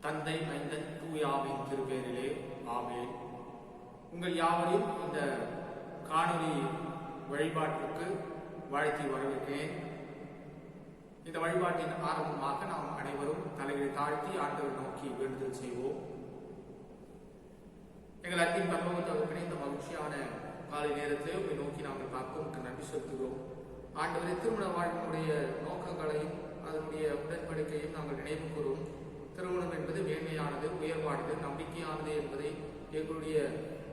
தந்தை மைந்தன் தூயாவின் திருப்பேரிலே ஆமென். உங்கள் யாவரையும் இந்த காணொலி வழிபாட்டிற்கு வாழ்த்தி வரவேற்கிறேன். இந்த வழிபாட்டின் ஆரம்பமாக நாம் அனைவரும் தலைகளை தாழ்த்தி ஆண்டவர் நோக்கி வேண்டுதல் செய்வோம். எங்கள் அன்பின் பரலோக தகப்பனே, இந்த மகிழ்ச்சியான காலை நேரத்தை உங்களை நோக்கி நாங்கள் பார்ப்போம் நன்றி செலுத்துகிறோம். ஆண்டவரை திருமண வாழ்வினுடைய நோக்கங்களையும் அதனுடைய உடன்படிக்கையும் நாங்கள் நினைவு கூறுவோம். திருமணம் என்பது மேன்மையானது, உயர்வானது, நம்பிக்கையானது என்பதை எங்களுடைய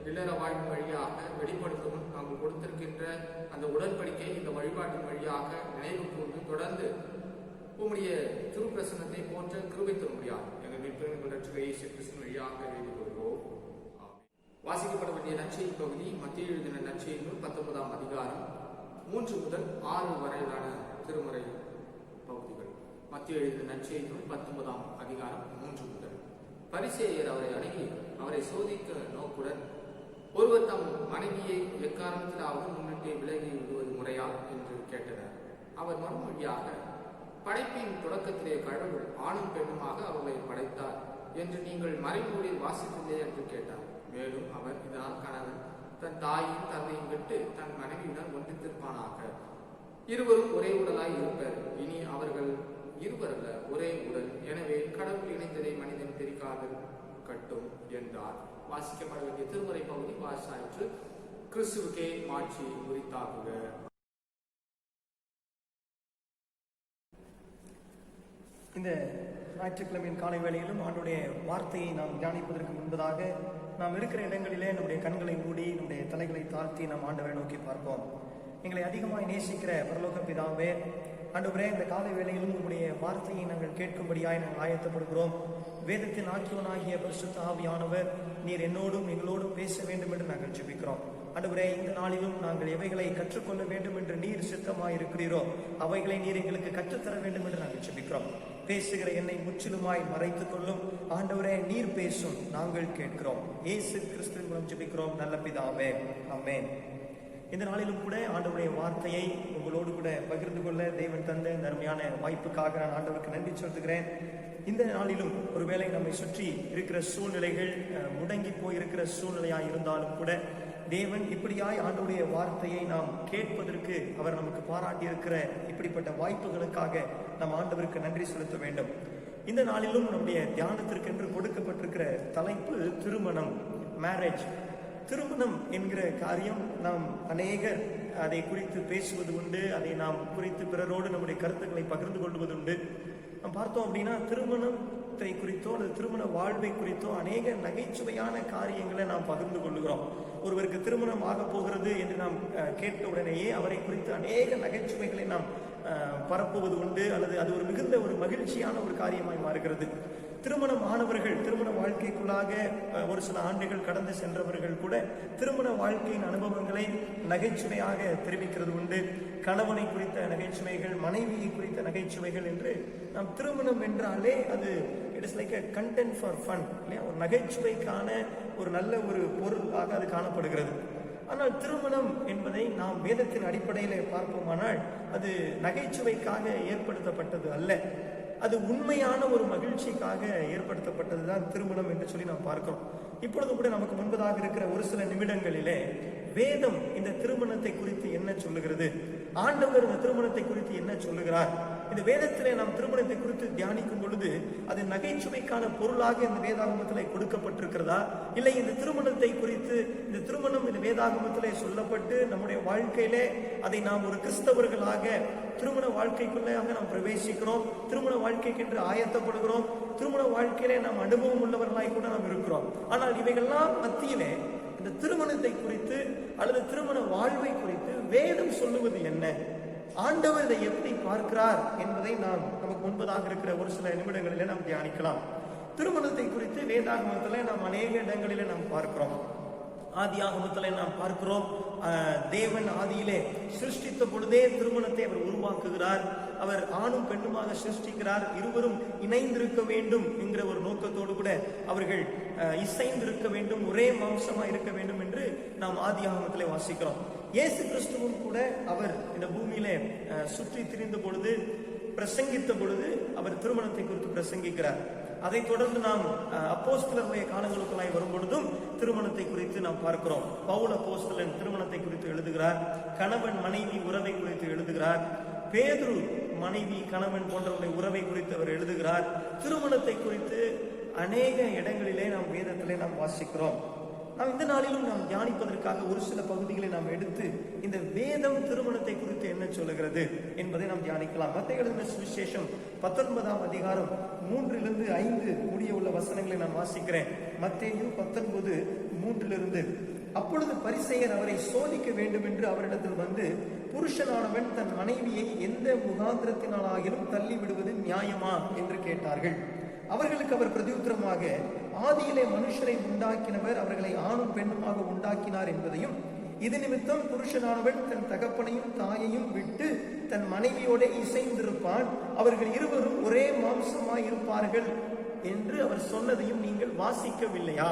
இல்லற வாழ்வின் வழியாக வெளிப்படுத்தவும் நாங்கள் கொடுத்திருக்கின்ற அந்த உடன்படிக்கை இந்த வழிபாட்டின் வழியாக நினைவு கூர்ந்து தொடர்ந்து உங்களுடைய திருப்பிரசனத்தை போன்ற கிருபை தர முடியாது. எங்கள் மீட்பெருங்கள் ரட்சகர் இயேசு கிறிஸ்து வழியாக வேண்டிக் கொள்கிறோம். வாசிக்கப்பட வேண்டிய நற்செய்தி பகுதி மத்திய எழுதின நற்செய்தி நூல் 19ஆம் அதிகாரம் 3 முதல் 6 வரையிலான திருமுறை பகுதிகள். மத்திய எழுதின நற்செய்தி நூல் 19ஆம் அதிகாரம் 3 முதல். பரிசேயர் அவரை அணுகி அவரை சோதிக்க நோக்குடன், ஒருவர் தம் மனைவியை எக்காரணத்திலாவது முன்னிட்டு விலகி விடுவது முறையா என்று கேட்டனர். அவர் மறுமொழியாக, படைப்பின் தொடக்கத்திலே கடவுள் ஆணும் பெண்ணுமாக அவர்களை படைத்தார் என்று நீங்கள் மறைநூலில் வாசித்ததே என்று கேட்டார். மேலும் அவர், இதனால் கணவன் தன் தாயும் தந்தையும் விட்டு தன் மனைவியுடன் ஒன்றித்திருப்பானாக, இருவரும் ஒரே உடலாய் இருப்பர், இனி அவர்கள் இருவரல்ல ஒரே உடல், எனவே கடவுள் இணைந்ததை மனிதன் பிரிக்காது கட்டும் என்றார். வாசிக்கப்பட வேண்டிய திருமுறை பகுதி வாசாயிற்று. கிறிஸ்துவுக்கே மாட்சி உரித்தாகுக. இந்த ஞாயிற்றுக்கிழமையின் காலை வேளையிலும் ஆண்டுடைய வார்த்தையை நாம் தியானிப்பதற்கு முன்பதாக நாம் இருக்கிற இடங்களிலே நம்முடைய கண்களை மூடி நம்முடைய தலைகளை தாழ்த்தி நாம் ஆண்டவரை நோக்கி பார்ப்போம். எங்களை அதிகமாய் நேசிக்கிற பரலோக பிதாவே, ஆண்டவரே, இந்த காலை வேளையிலும் உங்களுடைய வார்த்தையை நாங்கள் கேட்கும்படியாய் நாங்கள் ஆயத்தப்படுகிறோம். வேதத்தின் ஆக்கியோனாகிய பரிசுத்த ஆவியானவர் நீர் என்னோடும் எங்களோடும் பேச வேண்டும் என்று நாங்கள் ஜெபிக்கிறோம். ஆண்டவரே, இந்த நாளிலும் நாங்கள் எவைகளை கற்றுக்கொள்ள வேண்டும் என்று நீர் சித்தமாய் இருக்கிறீரோ அவைகளை நீர் எங்களுக்கு கற்றுத்தர வேண்டும் என்று நாங்கள் ஜெபிக்கிறோம். பேசுகிற என்னை முற்றிலுமாய் மறைத்துக் கொள்ளும். ஆண்டவரே, நீர் பேசும், நாங்கள் கேட்கிறோம். இயேசு கிறிஸ்துவின் மூலம் ஜெபிக்கிறோம் நல்ல பிதாவே, ஆமென். இந்த நாளிலும் கூட ஆண்டவருடைய வார்த்தையை உங்களோடு கூட பகிர்ந்து கொள்ள தேவன் தந்த இந்த அருமையான வாய்ப்புக்காக நான் ஆண்டவருக்கு நன்றி செலுத்துகிறேன். இந்த நாளிலும் ஒருவேளை நம்மை சுற்றி இருக்கிற சூழ்நிலைகள் முடங்கி போயிருக்கிற சூழ்நிலையாய் இருந்தாலும் கூட தேவன் இப்படியாய் ஆண்டவருடைய வார்த்தையை நாம் கேட்பதற்கு அவர் நமக்கு பாராட்டி இருக்கிற இப்படிப்பட்ட வாய்ப்புகளுக்காக நம் ஆண்டவருக்கு நன்றி செலுத்த வேண்டும். இந்த நாளிலும் நம்முடைய தியானத்திற்கென்று கொடுக்கப்பட்டிருக்கிற தலைப்பு திருமணம், மேரேஜ். திருமணம் என்கிற காரியம் நாம் அநேகர் அதை குறித்து பேசுவது உண்டு, அதை நாம் குறித்து பிறரோடு நம்முடைய கருத்துக்களை பகிர்ந்து கொள்வது உண்டு. நாம் பார்த்தோம் அப்படின்னா திருமணத்தை குறித்தோ அல்லது திருமண வாழ்வை குறித்தோ அநேக நகைச்சுவையான காரியங்களை நாம் பகிர்ந்து கொள்ளுகிறோம். ஒருவருக்கு திருமணம் ஆக போகிறது என்று நாம் கேட்ட உடனேயே அவரை குறித்து அநேக நகைச்சுவைகளை நாம் பரப்புவது உண்டு, அல்லது அது ஒரு மிகுந்த ஒரு மகிழ்ச்சியான ஒரு காரியமாய் மாறுகிறது. திருமணம் ஆனவர்கள், திருமண வாழ்க்கைக்குள்ளாக ஒரு சில ஆண்டுகள் கடந்து சென்றவர்கள் கூட திருமண வாழ்க்கையின் அனுபவங்களை நகைச்சுவையாக தெரிவிக்கிறது உண்டு. கணவனை குறித்த நகைச்சுவைகள், மனைவியை குறித்த நகைச்சுவைகள் என்று நாம் திருமணம் என்றாலே அது it is like a content for fun, இல்லையா? ஒரு நகைச்சுவைக்கான ஒரு நல்ல ஒரு பொருளாக அது காணப்படுகிறது. ஆனால் திருமணம் என்பதை நாம் வேதத்தின் அடிப்படையில் பார்ப்போமானால் அது நகைச்சுவைக்காக ஏற்படுத்தப்பட்டது அல்ல, அது உண்மையான ஒரு மகிழ்ச்சிக்காக ஏற்படுத்தப்பட்டதுதான் திருமணம் என்று சொல்லி நாம் பார்க்கிறோம். இப்பொழுது கூட நமக்கு முன்பதாக இருக்கிற ஒரு சில நிமிடங்களிலே வேதம் இந்த திருமணத்தை குறித்து என்ன சொல்லுகிறது, ஆண்டவர் இந்த திருமணத்தை குறித்து என்ன சொல்லுகிறார், இந்த வேதத்திலே நாம் திருமணத்தை குறித்து தியானிக்கும் பொழுது அது நகைச்சுவைக்கான பொருளாக இந்த வேதாகமத்திலே கொடுக்கப்பட்டிருக்கிறதா, இல்லை இந்த திருமணத்தை குறித்து இந்த திருமணம் இந்த வேதாகமத்திலே சொல்லப்பட்டு நம்முடைய வாழ்க்கையிலே அதை நாம் ஒரு கிறிஸ்தவர்களாக திருமண வாழ்க்கைக்குள்ளாக நாம் பிரவேசிக்கிறோம், திருமண வாழ்க்கைக்கென்று ஆயத்தப்படுகிறோம், திருமண வாழ்க்கையிலே நாம் அனுபவம் உள்ளவர்களாய் கூட நாம் இருக்கிறோம். ஆனால் இவைகள்லாம் மத்தியிலே இந்த திருமணத்தை குறித்து அல்லது திருமண வாழ்வை குறித்து வேதம் சொல்லுவது என்ன, ஆண்டவர் இதை எப்படி பார்க்கிறார் என்பதை நாம் நமக்கு முன்பதாக இருக்கிற ஒரு சில நிமிடங்களிலே நாம் தியானிக்கலாம். திருமணத்தை குறித்து வேதாகமத்திலே நாம் அநேக இடங்களிலே நாம் பார்க்கிறோம். ஆதியாகமத்திலே நாம் பார்க்கிறோம், தேவன் ஆதியிலே சிருஷ்டித்த பொழுதே திருமணத்தை அவர் உருவாக்குகிறார். அவர் ஆணும் பெண்ணுமாக சிருஷ்டிக்கிறார். இருவரும் இணைந்திருக்க வேண்டும் என்கிற ஒரு நோக்கத்தோடு கூட அவர்கள் இசைந்திருக்க வேண்டும், ஒரே மாம்சமா இருக்க வேண்டும் என்று நாம் ஆதியாகமத்திலே வாசிக்கிறோம். இயேசு கிறிஸ்துவும் கூட அவர் இந்த பூமியிலே சுற்றி திரிந்த பொழுது, பிரசங்கித்த பொழுது அவர் திருமணத்தை குறித்து பிரசங்கிக்கிறார். அதைத் தொடர்ந்து நாம் அப்போஸ்தலருடைய காலங்களுக்குள்ளாய் வரும் பொழுதும் திருமணத்தை குறித்து நாம் பார்க்கிறோம். பவுல் அப்போஸ்தலன் திருமணத்தை குறித்து எழுதுகிறார். கணவன் மனைவி உறவை குறித்து எழுதுகிறார். பேதுரு மனைவி கணவன் போன்றவருடைய உறவை குறித்து அவர் எழுதுகிறார். திருமணத்தை குறித்து அநேக இடங்களிலே நாம் வேதத்திலே நாம் வாசிக்கிறோம். நாம் இந்த நாளிலும் நாம் தியானிப்பதற்காக ஒரு சில பகுதிகளை நாம் எடுத்து இந்த வேதம் திருமணத்தை குறித்து என்ன சொல்லுகிறது என்பதை நாம் தியானிக்கலாம். மத்தேயு எழுதின சுவிசேஷம் 19ஆம் அதிகாரம் 3-5 முடிய உள்ள வசனங்களை நான் வாசிக்கிறேன். மத்தேயு 19:3. அப்பொழுது பரிசேயர் அவரை சோதிக்க வேண்டும் என்று அவரிடத்தில் வந்து, புருஷனானவன் தன் மனைவியை எந்த முகாந்திரத்தினாலாகிலும் தள்ளி விடுவது நியாயமா என்று கேட்டார்கள். அவர்களுக்கு அவர் பிரதியுத்தரமாக, ஆதியிலே மனுஷரை உண்டாக்கினவர் அவர்களை ஆணும் பெண்ணுமாக உண்டாக்கினார் என்பதையும், இது நிமித்தம் புருஷனானவன் தன் தகப்பனையும் தாயையும் விட்டு தன் மனைவியோட இசைந்திருப்பான், அவர்கள் இருவரும் ஒரே மாம்சமாய் இருப்பார்கள் என்று அவர் சொன்னதையும் நீங்கள் வாசிக்கவில்லையா?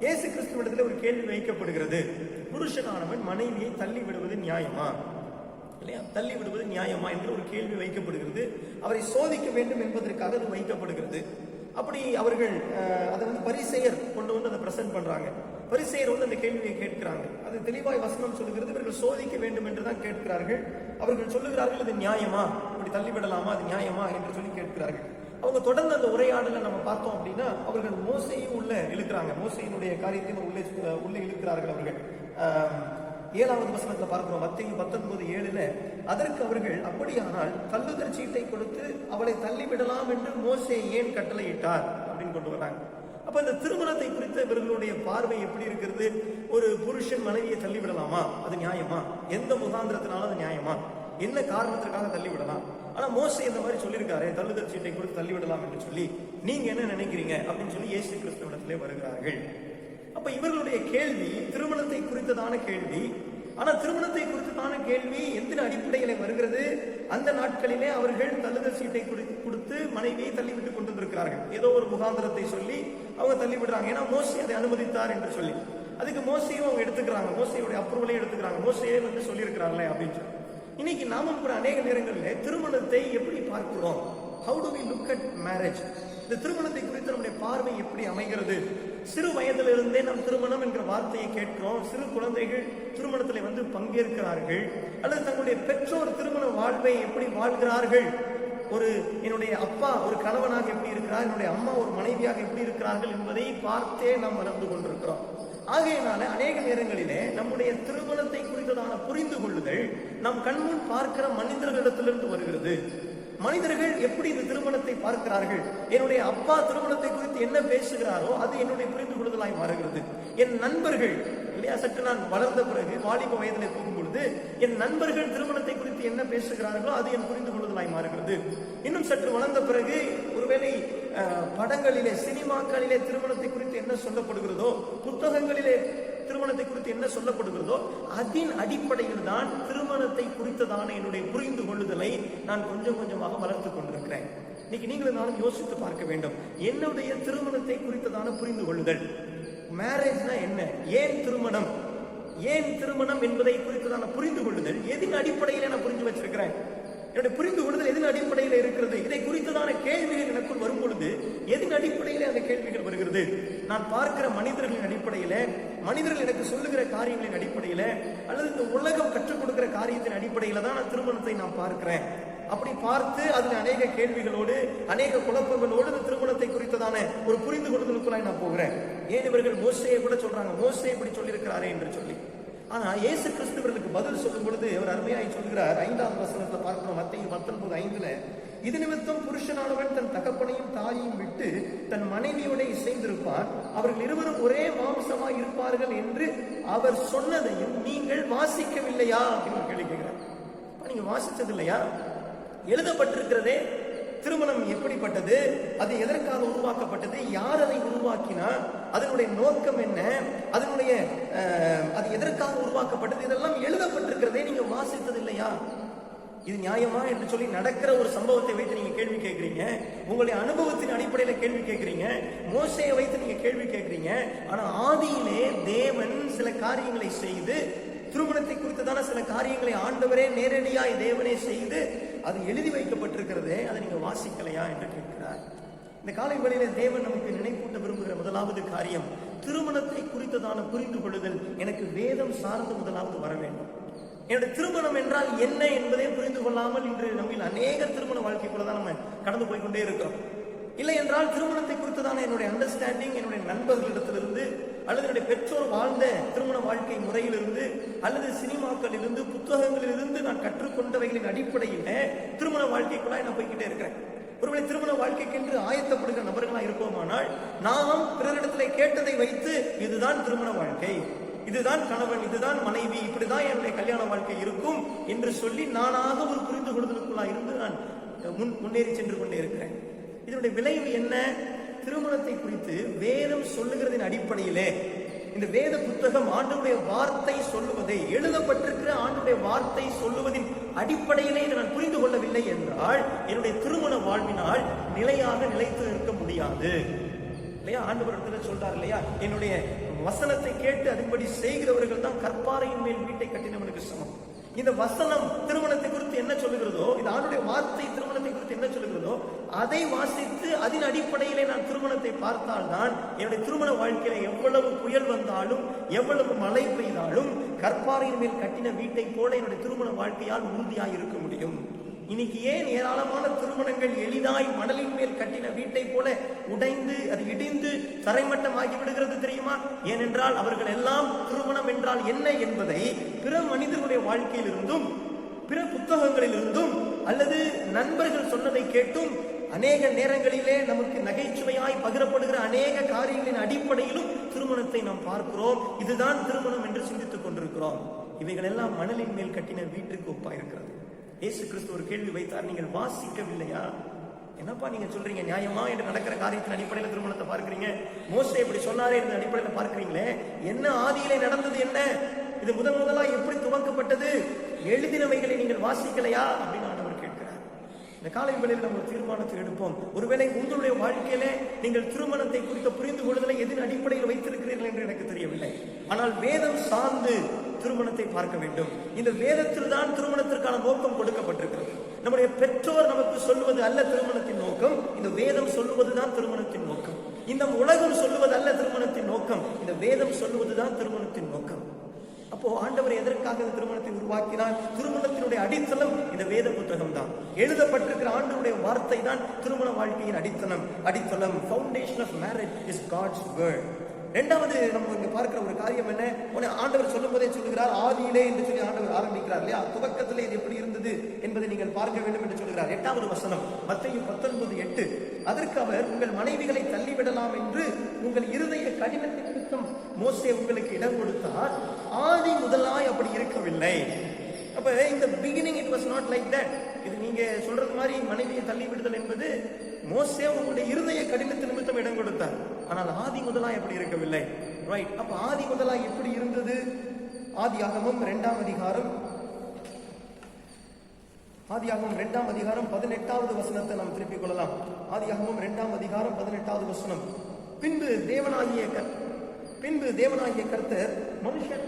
இயேசு கிறிஸ்துவிடத்தில் ஒரு கேள்வி வைக்கப்படுகிறது. புருஷனானவன் மனைவியை தள்ளி விடுவது நியாயமா இல்லையா? தள்ளி விடுவது நியாயமா என்ற ஒரு கேள்வி வைக்கப்படுகிறது. அவரை சோதிக்க வேண்டும் என்பதற்காக அது வைக்கப்படுகிறது. அப்படி அவர்கள் அதை பரிசேயர் கொண்டு வந்து அதை பிரசன்ட் பண்றாங்க. பரிசேயர் அந்த கேள்வியை கேட்கிறாங்க. அது தெளிவாய் வசனம் சொல்லுகிறது, இவர்கள் சோதிக்க வேண்டும் என்றுதான் கேட்கிறார்கள். அவர்கள் சொல்லுகிறார்கள், இது நியாயமா, இப்படி தள்ளிவிடலாமா, அது நியாயமா என்று சொல்லி கேட்கிறார்கள். அவங்க தொடர்ந்து அந்த உரையாடலை நம்ம பார்த்தோம் அப்படின்னா, அவர்கள் மோசையும் உள்ள இழுக்கிறாங்க. மோசையினுடைய காரியத்தையும் உள்ளே இழுக்கிறார்கள். அவர்கள் 7வது வசனத்துல பார்க்கிறோம். மத்தேயு 19:7. அதற்கு அவர்கள், அப்படியானால் தள்ளுதல் சீட்டை கொடுத்து அவளை தள்ளிவிடலாம் என்று மோசே ஏன் கட்டளையிட்டார் அப்படின்னு கொண்டு வர்றாங்க. அப்ப இந்த திருமணத்தை குறித்த இவர்களுடைய பார்வை எப்படி இருக்கிறது? ஒரு புருஷன் மனைவியை தள்ளிவிடலாமா, அது நியாயமா? எந்த முகாந்திரத்தினாலும் அது நியாயமா? என்ன காரணத்திற்காக தள்ளிவிடலாம்? ஆனா மோசே இந்த மாதிரி சொல்லியிருக்காரு, தள்ளுதல் சீட்டை கொடுத்து தள்ளிவிடலாம் என்று சொல்லி, நீங்க என்ன நினைக்கிறீங்க அப்படின்னு சொல்லி இயேசு கிறிஸ்துவிடத்திலே வருகிறார்கள். அப்ப இவர்களுடைய கேள்வி திருமணத்தை குறித்ததான கேள்வி. ஆனா திருமணத்தை குறித்ததான கேள்வி எந்த அடிப்படையில வருகிறது? அந்த நாட்களிலே அவர்கள் தள்ளுதல் சீட்டை கொடுத்து மனைவியை தள்ளிவிட்டுக் கொண்டிருக்கிறார்கள். ஏதோ ஒரு முகாந்திரத்தை சொல்லி அவங்க தள்ளி விடுறாங்க. ஏன்னா மோசே அதை அனுமதித்தார் என்று சொல்லி அதுக்கு மோசையும் அவங்க எடுத்துக்கிறாங்க. மோசையுடைய அப்ரூவலையும் எடுத்துக்கிறாங்க. மோசையே சொல்லியிருக்கிறாங்களே அப்படின்னு சொல்லி. இன்னைக்கு நாமும் கூட அநேக நேரங்களில் திருமணத்தை எப்படி பார்க்கிறோம்? How do we look at marriage? இந்த திருமணத்தை குறித்து நம்முடைய பார்வை எப்படி அமைகிறது? சிறு வயதிலிருந்தே நாம் திருமணம் என்கிற வார்த்தையை கேட்கிறோம். சிறு குழந்தைகள் திருமணத்தில் பங்கேற்கிறார்கள், அல்லது தங்களுடைய பெற்றோர் திருமண வாழ்வை எப்படி வாழ்கிறார்கள், என்னுடைய அப்பா ஒரு கணவனாக எப்படி இருக்கிறார், என்னுடைய அம்மா ஒரு மனைவியாக எப்படி இருக்கிறார்கள் என்பதை பார்த்தே நாம் வளர்ந்து கொண்டிருக்கிறோம். ஆகையினால அநேக நேரங்களிலே நம்முடைய திருமணத்தை குறித்ததான புரிந்து கொள்ளுதல் நாம் கண்முன் பார்க்கிற மனிதர்களிடத்திலிருந்து வருகிறது. மனிதர்கள் எப்படி இந்த திருமணத்தை பார்க்கிறார்கள், என்னுடைய அப்பா திருமணத்தை குறித்து என்ன பேசுகிறாரோ அது என்னுடைய புரிந்து கொள்ளுதலாய் மாறுகிறது. என் நண்பர்கள் இல்லையா, சற்று நான் வளர்ந்த பிறகு வாலிப வயதிலே போகும் பொழுது என் நண்பர்கள் திருமணத்தை குறித்து என்ன பேசுகிறார்களோ அது என் புரிந்து கொள்ளுதலாய் மாறுகிறது. இன்னும் சற்று வளர்ந்த பிறகு ஒருவேளை படங்களிலே சினிமாக்களிலே திருமணத்தை குறித்து என்ன சொல்லப்படுகிறதோ, புத்தகங்களிலே திருமணத்தை குறித்து என்ன சொல்லப்படுகிறதோ அதன் அடிப்படையில் தான் திருமணத்தை குறித்ததான என்னுடைய புரிந்து கொள்ளுதலை நான் கொஞ்சம் கொஞ்சமாக வளர்த்து கொண்டிருக்கிறேன். இன்னைக்கு நீங்களும் நானும் யோசித்து பார்க்க வேண்டும். என்னுடைய திருமணத்தை குறித்ததான புரிந்து கொள்ளுதல், மேரேஜ்னா என்ன, ஏன் திருமணம், ஏன் திருமணம் என்பதை குறித்ததான புரிந்து கொள்ளுதல் எதின் அடிப்படையில நான் புரிஞ்சு வச்சிருக்கிறேன்? என்னுடைய புரிந்து கொள்ளுதல் எதின் அடிப்படையில் இருக்கிறது? இதை குறித்ததான கேள்விகள் எனக்குள் வரும் பொழுது எதின் அடிப்படையில அந்த கேள்விகள் வருகிறது? நான் பார்க்கிற மனிதர்களின் அடிப்படையில, மனிதர்கள் எனக்கு சொல்லுகிற காரியங்களின் அடிப்படையில, அல்லது இந்த உலகம் கற்றுக் கொடுக்கிற காரியத்தின் அடிப்படையில தான் நான் திருமணத்தை நான் பார்க்கிறேன். அப்படி பார்த்து அதில் அநேக கேள்விகளோடு அநேக குழப்பங்களோடு இந்த திருமணத்தை குறித்ததான ஒரு புரிந்து கொள்ளுதலுக்குள்ளாய் நான் போகிறேன். ஏன் இவர்கள் மோசையை கூட சொல்றாங்க, மோசே இப்படி சொல்லியிருக்கிறாரே என்று சொல்லி. ஆனா இயேசு கிறிஸ்துவர்களுக்கு பதில் சொல்லும் பொழுது அவர் அருமையாய் சொல்கிறார். 5வது வசனத்துல பார்க்கிறோம். மத்தேயு 19:5. இது நிமித்தம் புருஷனானவன் தன் தகப்பனையும் தாயையும் விட்டு தன் மனைவியோட இசைந்திருப்பார், அவர்கள் இருவரும் ஒரே மாம்சமாய் இருப்பார்கள் என்று அவர் சொன்னதையும் நீங்கள் வாசிக்கவில்லையா என்று கேள்வி கேட்கிறார். நீங்க வாசிச்சது இல்லையா? எழுதப்பட்டிருக்கிறதே. திருமணம் எப்படிப்பட்டது, அது எதற்காக உருவாக்கப்பட்டது, யார் அதை உருவாக்கினார், அதனுடைய நோக்கம் என்ன, அது எதற்காக உருவாக்கப்பட்டது, இதெல்லாம் எழுதப்பட்டிருக்கிறதே. நீங்க வாசித்தது இல்லையா? இது நியாயமா என்று சொல்லி நடக்கிற ஒரு சம்பவத்தை வைத்து நீங்க கேள்வி கேட்கிறீங்க. உங்களுடைய அனுபவத்தின் அடிப்படையில கேள்வி கேட்கிறீங்க. மோசையை வைத்து நீங்க கேள்வி கேட்கிறீங்க. ஆனா ஆதியிலே தேவன் சில காரியங்களை செய்து, திருமணத்தை குறித்ததான சில காரியங்களை ஆண்டவரே நேரடியாய் தேவனே செய்து அது எழுதி வைக்கப்பட்டிருக்கிறதே, அதை நீங்க வாசிக்கலையா என்று கேட்கிறார். இந்த காலை வேளையில தேவன் நமக்கு நினைப்பூட்ட விரும்புகிற முதலாவது காரியம், திருமணத்தை குறித்ததான புரிந்து கொள்ளுதல் எனக்கு வேதம் சார்ந்து முதலாவது வர வேண்டும். என்னுடைய திருமணம் என்றால் என்ன என்பதை புரிந்து கொள்ளாமல் இன்று நம்மில் அநேக திருமண வாழ்க்கைக்குள்ளதான் நம்ம கடந்து போய்கொண்டே இருக்கிறோம். இல்லை என்றால் திருமணத்தை குறித்ததான என்னுடைய அண்டர்ஸ்டாண்டிங் என்னுடைய நண்பர்களிடத்திலிருந்து, அல்லது என்னுடைய பெற்றோர் வாழ்ந்த திருமண வாழ்க்கை முறையிலிருந்து, அல்லது சினிமாக்களிலிருந்து, புத்தகங்களிலிருந்து நான் கற்றுக்கொண்டவைகளின் அடிப்படையில் திருமண வாழ்க்கைக்குள்ளாய் நான் போய்கிட்டே இருக்கிறேன். ஒருவேளை திருமண வாழ்க்கைக்கென்று ஆயத்தப்படுகிற நபர்களா இருப்போமானால் நாம் பிறரிடத்திலே கேட்டதை வைத்து இதுதான் திருமண வாழ்க்கை, இதுதான் கணவன், இதுதான் மனைவி, இப்படிதான் என்னுடைய கல்யாண வாழ்க்கை இருக்கும் என்று சொல்லி நானாக ஒரு புரிந்து கொள்வதற்குள்ளா இருந்து நான் முன்னேறி சென்று கொண்டே இருக்கிறேன். இதனுடைய விளைவு என்ன? திருமணத்தை குறித்து வேதம் சொல்லுகிறதின் அடிப்படையிலே, இந்த வேத புத்தகம் ஆண்டவருடைய வார்த்தை சொல்லுவதை, எழுதப்பட்டிருக்கிற ஆண்டவருடைய வார்த்தை சொல்லுவதின் அடிப்படையிலே இதை நான் புரிந்து கொள்ளவில்லை என்றால் என்னுடைய திருமண வாழ்வினால் நிலையாக நிலைத்து நிற்க முடியாது. இல்லையா? ஆண்டவர் சொல்றார் இல்லையா, என்னுடைய வசனத்தை கேட்டு அதன்படி செய்கிறவர்கள் தான் கற்பாறையின் மேல் வீட்டை கட்டினவனுக்கு சமம். இந்த வசனம் திருமணத்தை குறித்து என்ன சொல்லுகிறதோ, இந்த ஆண்டுடைய வார்த்தை திருமணத்தை குறித்து என்ன சொல்லுகிறதோ அதை வாசித்து அதன் அடிப்படையிலே நான் திருமணத்தை பார்த்தால்தான் என்னுடைய திருமண வாழ்க்கையில எவ்வளவு புயல் வந்தாலும், எவ்வளவு மழை பெய்தாலும் கற்பாறையின் மேல் கட்டின வீட்டை போல என்னுடைய திருமண வாழ்க்கையால் உறுதியாய் இருக்க முடியும். இன்னைக்கு ஏன் ஏராளமான திருமணங்கள் எளிதாய் மணலின் மேல் கட்டின வீட்டை போல உடைந்து அது இடிந்து தரைமட்டமாகி விடுகிறது தெரியுமா? ஏனென்றால் அவர்கள் எல்லாம் திருமணம் என்றால் என்ன என்பதை பிற மனிதர்களுடைய வாழ்க்கையிலிருந்தும், பிற புத்தகங்களிலிருந்தும், அல்லது நண்பர்கள் சொன்னதை கேட்டும், அநேக நேரங்களிலே நமக்கு நகைச்சுவையாய் பகிரப்படுகிற அநேக காரியங்களின் அடிப்படையிலும் திருமணத்தை நாம் பார்க்கிறோம். இதுதான் திருமணம் என்று சிந்தித்துக் கொண்டிருக்கிறோம். இவைகள் எல்லாம் மணலின் மேல் கட்டின வீட்டுக்கு ஒப்பாயிருக்கிறது. இயேசு கிறிஸ்து ஒரு கேள்வி வைத்தார், நீங்கள் வாசிக்கவில்லையா? என்னப்பா நீங்க சொல்றீங்க, நியாயமா என்று நடக்கிற காரியத்தின் அடிப்படையில் திருமணத்தை பார்க்கிறீங்க, மோசே இப்படி சொன்னாரே என்ற அடிப்படையில் பார்க்கிறீங்களே, என்ன ஆதியிலே நடந்தது, என்ன இது முதலா எப்படி துவக்கப்பட்டது, எழுதினவைகளை நீங்கள் வாசிக்கலையா அப்படின்னு ஆண்டவர் கேட்கிறார். இந்த காலை வேளையில் நம்ம ஒரு தீர்மானத்தை எடுப்போம். ஒருவேளை உங்களுடைய வாழ்க்கையில நீங்கள் திருமணத்தை குறித்த புரிந்து கொள்ளுதலை எதன் அடிப்படையில் வைத்திருக்கிறீர்கள் என்று எனக்கு தெரியவில்லை. ஆனால் வேதம் சார்ந்து திருமணத்தை பார்க்க வேண்டும். இந்த வேதத்தில் தான் திருமணத்திற்கான நோக்கம் கொடுக்கப்பட்டிருக்கிறது. நம்முடைய பெற்றோர் நமக்கு சொல்லுவது அல்ல திருமணத்தின் நோக்கம், இந்த வேதம் சொல்லுவதுதான் திருமணத்தின் நோக்கம். இந்த உலகம் சொல்லுவது அல்ல திருமணத்தின் நோக்கம், இந்த வேதம் சொல்லுவதுதான் திருமணத்தின் நோக்கம். அப்போ ஆண்டவர் எதற்காக இந்த திருமணத்தை உருவாக்கினார்? திருமணத்தினுடைய அடித்தளம் இந்த வேத புத்தகம் தான். எழுதப்பட்டிருக்கிற ஆண்டவருடைய வார்த்தை தான் திருமண வாழ்க்கையின் அடித்தளம். Foundation of marriage is God's word. இரண்டாவது நம்ம இங்க பார்க்கிற ஒரு காரியம் என்ன? ஆண்டவர் சொல்லும் போதே சொல்லுகிறார், ஆதியிலே என்று சொல்லி ஆண்டவர் ஆரம்பிக்கிறார் இல்லையா? துவக்கத்திலே இது எப்படி இருந்தது என்பதை நீங்கள் பார்க்க வேண்டும் என்று சொல்கிறார். 8வது வசனம், மத்தேயு 19:8. அதற்கு அவர், உங்கள் மனைவிகளை தள்ளிவிடலாம் என்று உங்கள் இருதய கடினத்தின் நிமித்தம் மோசே உங்களுக்கு இடம் கொடுத்தார், ஆதி முதலாய் அப்படி இருக்கவில்லை. அப்ப இந்த beginning it was not like that. இது நீங்க சொல்றது மாதிரி மனைவியை தள்ளி விடுதல் என்பது மோசே உங்களுடைய இருதய கடினத்தின் நிமித்தம் இடம் கொடுத்தார், ஆனால் ஆதி முதலாய் அப்படி இருக்கவில்லை. ரைட்? அப்ப ஆதி முதலாய் எப்படி இருந்தது? ஆதியாகமம் 2ஆம் அதிகாரம் 18வது வசனத்தை நாம் திருப்பிக் கொள்ளலாம். ஆதியாகமம் 2ஆம் அதிகாரம் 18வது வசனம். பின்பு தேவனாகிய கர்த்தர், மனுஷன்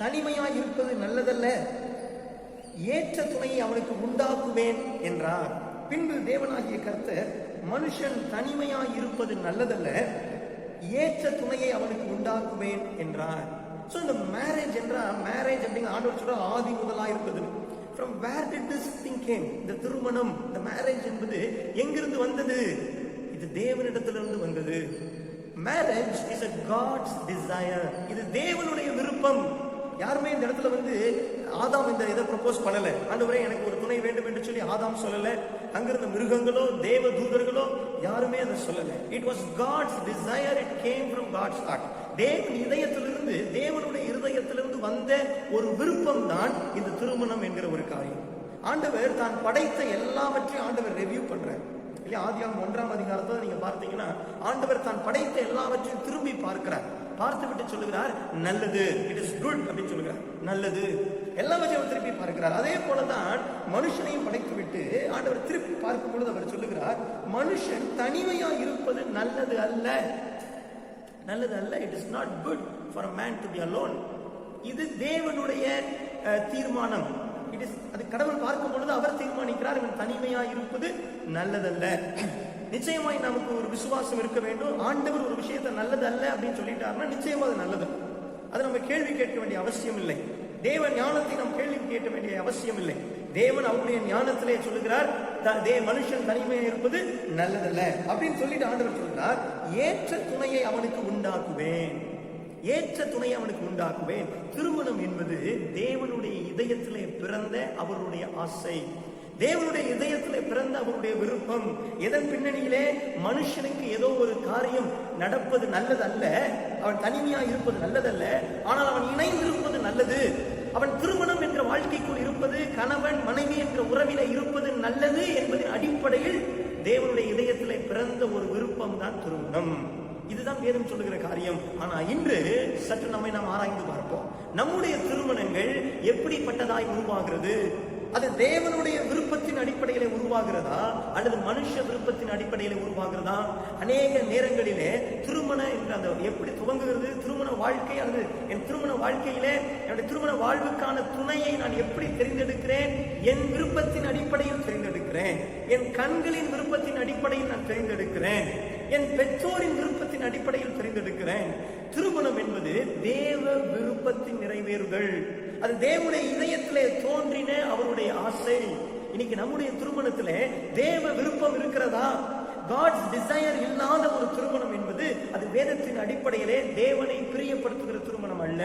தனிமையாய் இருப்பது நல்லதல்ல, ஏற்ற துணையை அவனுக்கு உண்டாக்குவேன் என்றார். பின்பு தேவனாகிய கர்த்தர், மனுஷன் தனிமையாய் இருப்பது நல்லதல்ல, ஏற்ற துணையை அவனுக்கு உண்டாக்குவேன் என்றார். சோ இந்த மேரேஜ் அப்படிங்கிற ஆண்டவர் சொல்ற ஆதி முதலாய் இருப்பது. From where did this thing came? இந்த திருமணம், இந்த மேரேஜ் என்பது எங்கிருந்து வந்தது? இது தேவனிடத்திலிருந்து வந்தது. Marriage is a God's desire. இது தேவனுடைய விருப்பம். யாருமே இந்த இடத்துல ஆதாம் இந்த இதை ப்ரப்போஸ் பண்ணல. ஆண்டவரே எனக்கு ஒரு துணை வேண்டும் என்று சொல்லி ஆதாம் சொல்லல. அங்கிருந்த மிருகங்களோ தேவ தூதர்களோ யாருமே அதை சொல்லல. It was God's desire, it came from God's heart. தேவன் இதயத்திலிருந்து, தேவனுடைய இருதயத்திலிருந்து வந்த ஒரு விருப்பம் தான் இந்த திருமணம் என்கிற ஒரு காரியம். ஆண்டவர் தான் படைத்த எல்லாவற்றையும் ஆண்டவர் ரிவ்யூ பண்றார் இல்லையா? ஆதியாகமம் 1ஆம் அதிகாரத்தை நீங்க பார்த்தீங்கன்னா ஆண்டவர் தான் படைத்த எல்லாவற்றையும் திரும்பி பார்க்கிறார். பார்த்து விட்டு சொல்லுகிறார், நல்லது, இட் இஸ் குட் அப்படின்னு சொல்லுகிறார். நல்லது, எல்லாவற்றையும் திருப்பி பார்க்கிறார். அதே போலதான் மனுஷனையும் படைத்து விட்டு ஆண்டவர் திருப்பி பார்க்கும் பொழுது அவர் சொல்லுகிறார், மனுஷன் தனிமையா இருப்பது நல்லது அல்ல. It is not good for a man to be alone. இது தேவனுடைய தீர்மானம். அது கடவுள் பார்க்கும் பொழுது அவர் தீர்மானிக்கிறார், இவன் தனிமையா இருப்பது நல்லதல்ல. நிச்சயமாய் நமக்கு ஒரு விசுவாசம் இருக்க வேண்டும். ஆண்டவர் ஒரு விஷயத்தை நல்லது அல்ல அப்படின்னு சொல்லிட்டாருன்னா நிச்சயமா அது நல்லது. அது நம்ம கேள்வி கேட்க வேண்டிய அவசியம் இல்லை. தேவன் ஞானத்தை நாம் கேள்வி கேட்க வேண்டிய அவசியம் இல்லை. தேவன் அவருடைய ஞானத்திலே சொல்லுகிறார், மனுஷன் தனிமையாக இருப்பது நல்லதல்ல அப்படின்னு சொல்லிட்டு ஆண்டவர் சொல்கிறார், ஏற்ற துணையை அவனுக்கு உண்டாக்குவேன், ஏற்ற துணை அவனுக்கு உண்டாக்குவேன். திருமணம் என்பது தேவனுடைய இதயத்திலே பிறந்த அவருடைய ஆசை, தேவனுடைய இதயத்திலே பிறந்த அவருடைய விருப்பம். எதன் பின்னணியிலே மனுஷனுக்கு ஏதோ ஒரு காரியம் நடப்பது நல்லதல்ல, அவன் தனிமையா இருப்பது நல்லதல்ல, ஆனால் அவன் இணைந்திருப்பது நல்லது. அவன் திருமணம் என்ற வாழ்க்கைக்குள் இருப்பது, கணவன் மனைவி என்ற உறவில இருப்பது நல்லது என்பதன் அடிப்படையில் தேவனுடைய இதயத்திலே பிறந்த ஒரு விருப்பம் தான் திருமணம். இதுதான் வேதம் சொல்லுகிற காரியம். ஆனா இன்று சற்று நாம் ஆராய்ந்து பார்ப்போம். நம்முடைய திருமணங்கள் எப்படிப்பட்டதாய் உருவாகிறது? அது தேவனுடைய விருப்பத்தின் அடிப்படையில உருவாகிறதா அல்லது மனுஷ விருப்பத்தின் அடிப்படையில உருவாகிறதா? அநேக நேரங்களிலே திருமணம் என்ற அந்த எப்படி துவங்குகிறது, திருமண வாழ்க்கை அல்லது என் திருமண வாழ்க்கையிலே என்னுடைய திருமண வாழ்வுக்கான துணையை நான் எப்படி தெரிந்தெடுக்கிறேன்? என் விருப்பத்தின் அடிப்படையில் தெரிந்தெடுக்கிறேன், என் கண்களின் விருப்பத்தின் அடிப்படையில் நான் தெரிந்தெடுக்கிறேன், என் பெற்றோரின் விருப்பத்தின் அடிப்படையில் தெரிந்தெடுக்கிறேன். திருமணம் என்பது தேவ விருப்பத்தின் நிறைவேறுதல். அது தேவனுடைய இதயத்திலே தோன்றின அவருடைய ஆசை. இன்னைக்கு நம்முடைய திருமணத்திலே தேவ விருப்பம் இருக்கிறதா? காட்ஸ் டிசையர் இல்லாத ஒரு திருமணம் என்பது அது வேதத்தின் அடிப்படையிலே தேவனை பிரியப்படுத்துகிற திருமணம் அல்ல.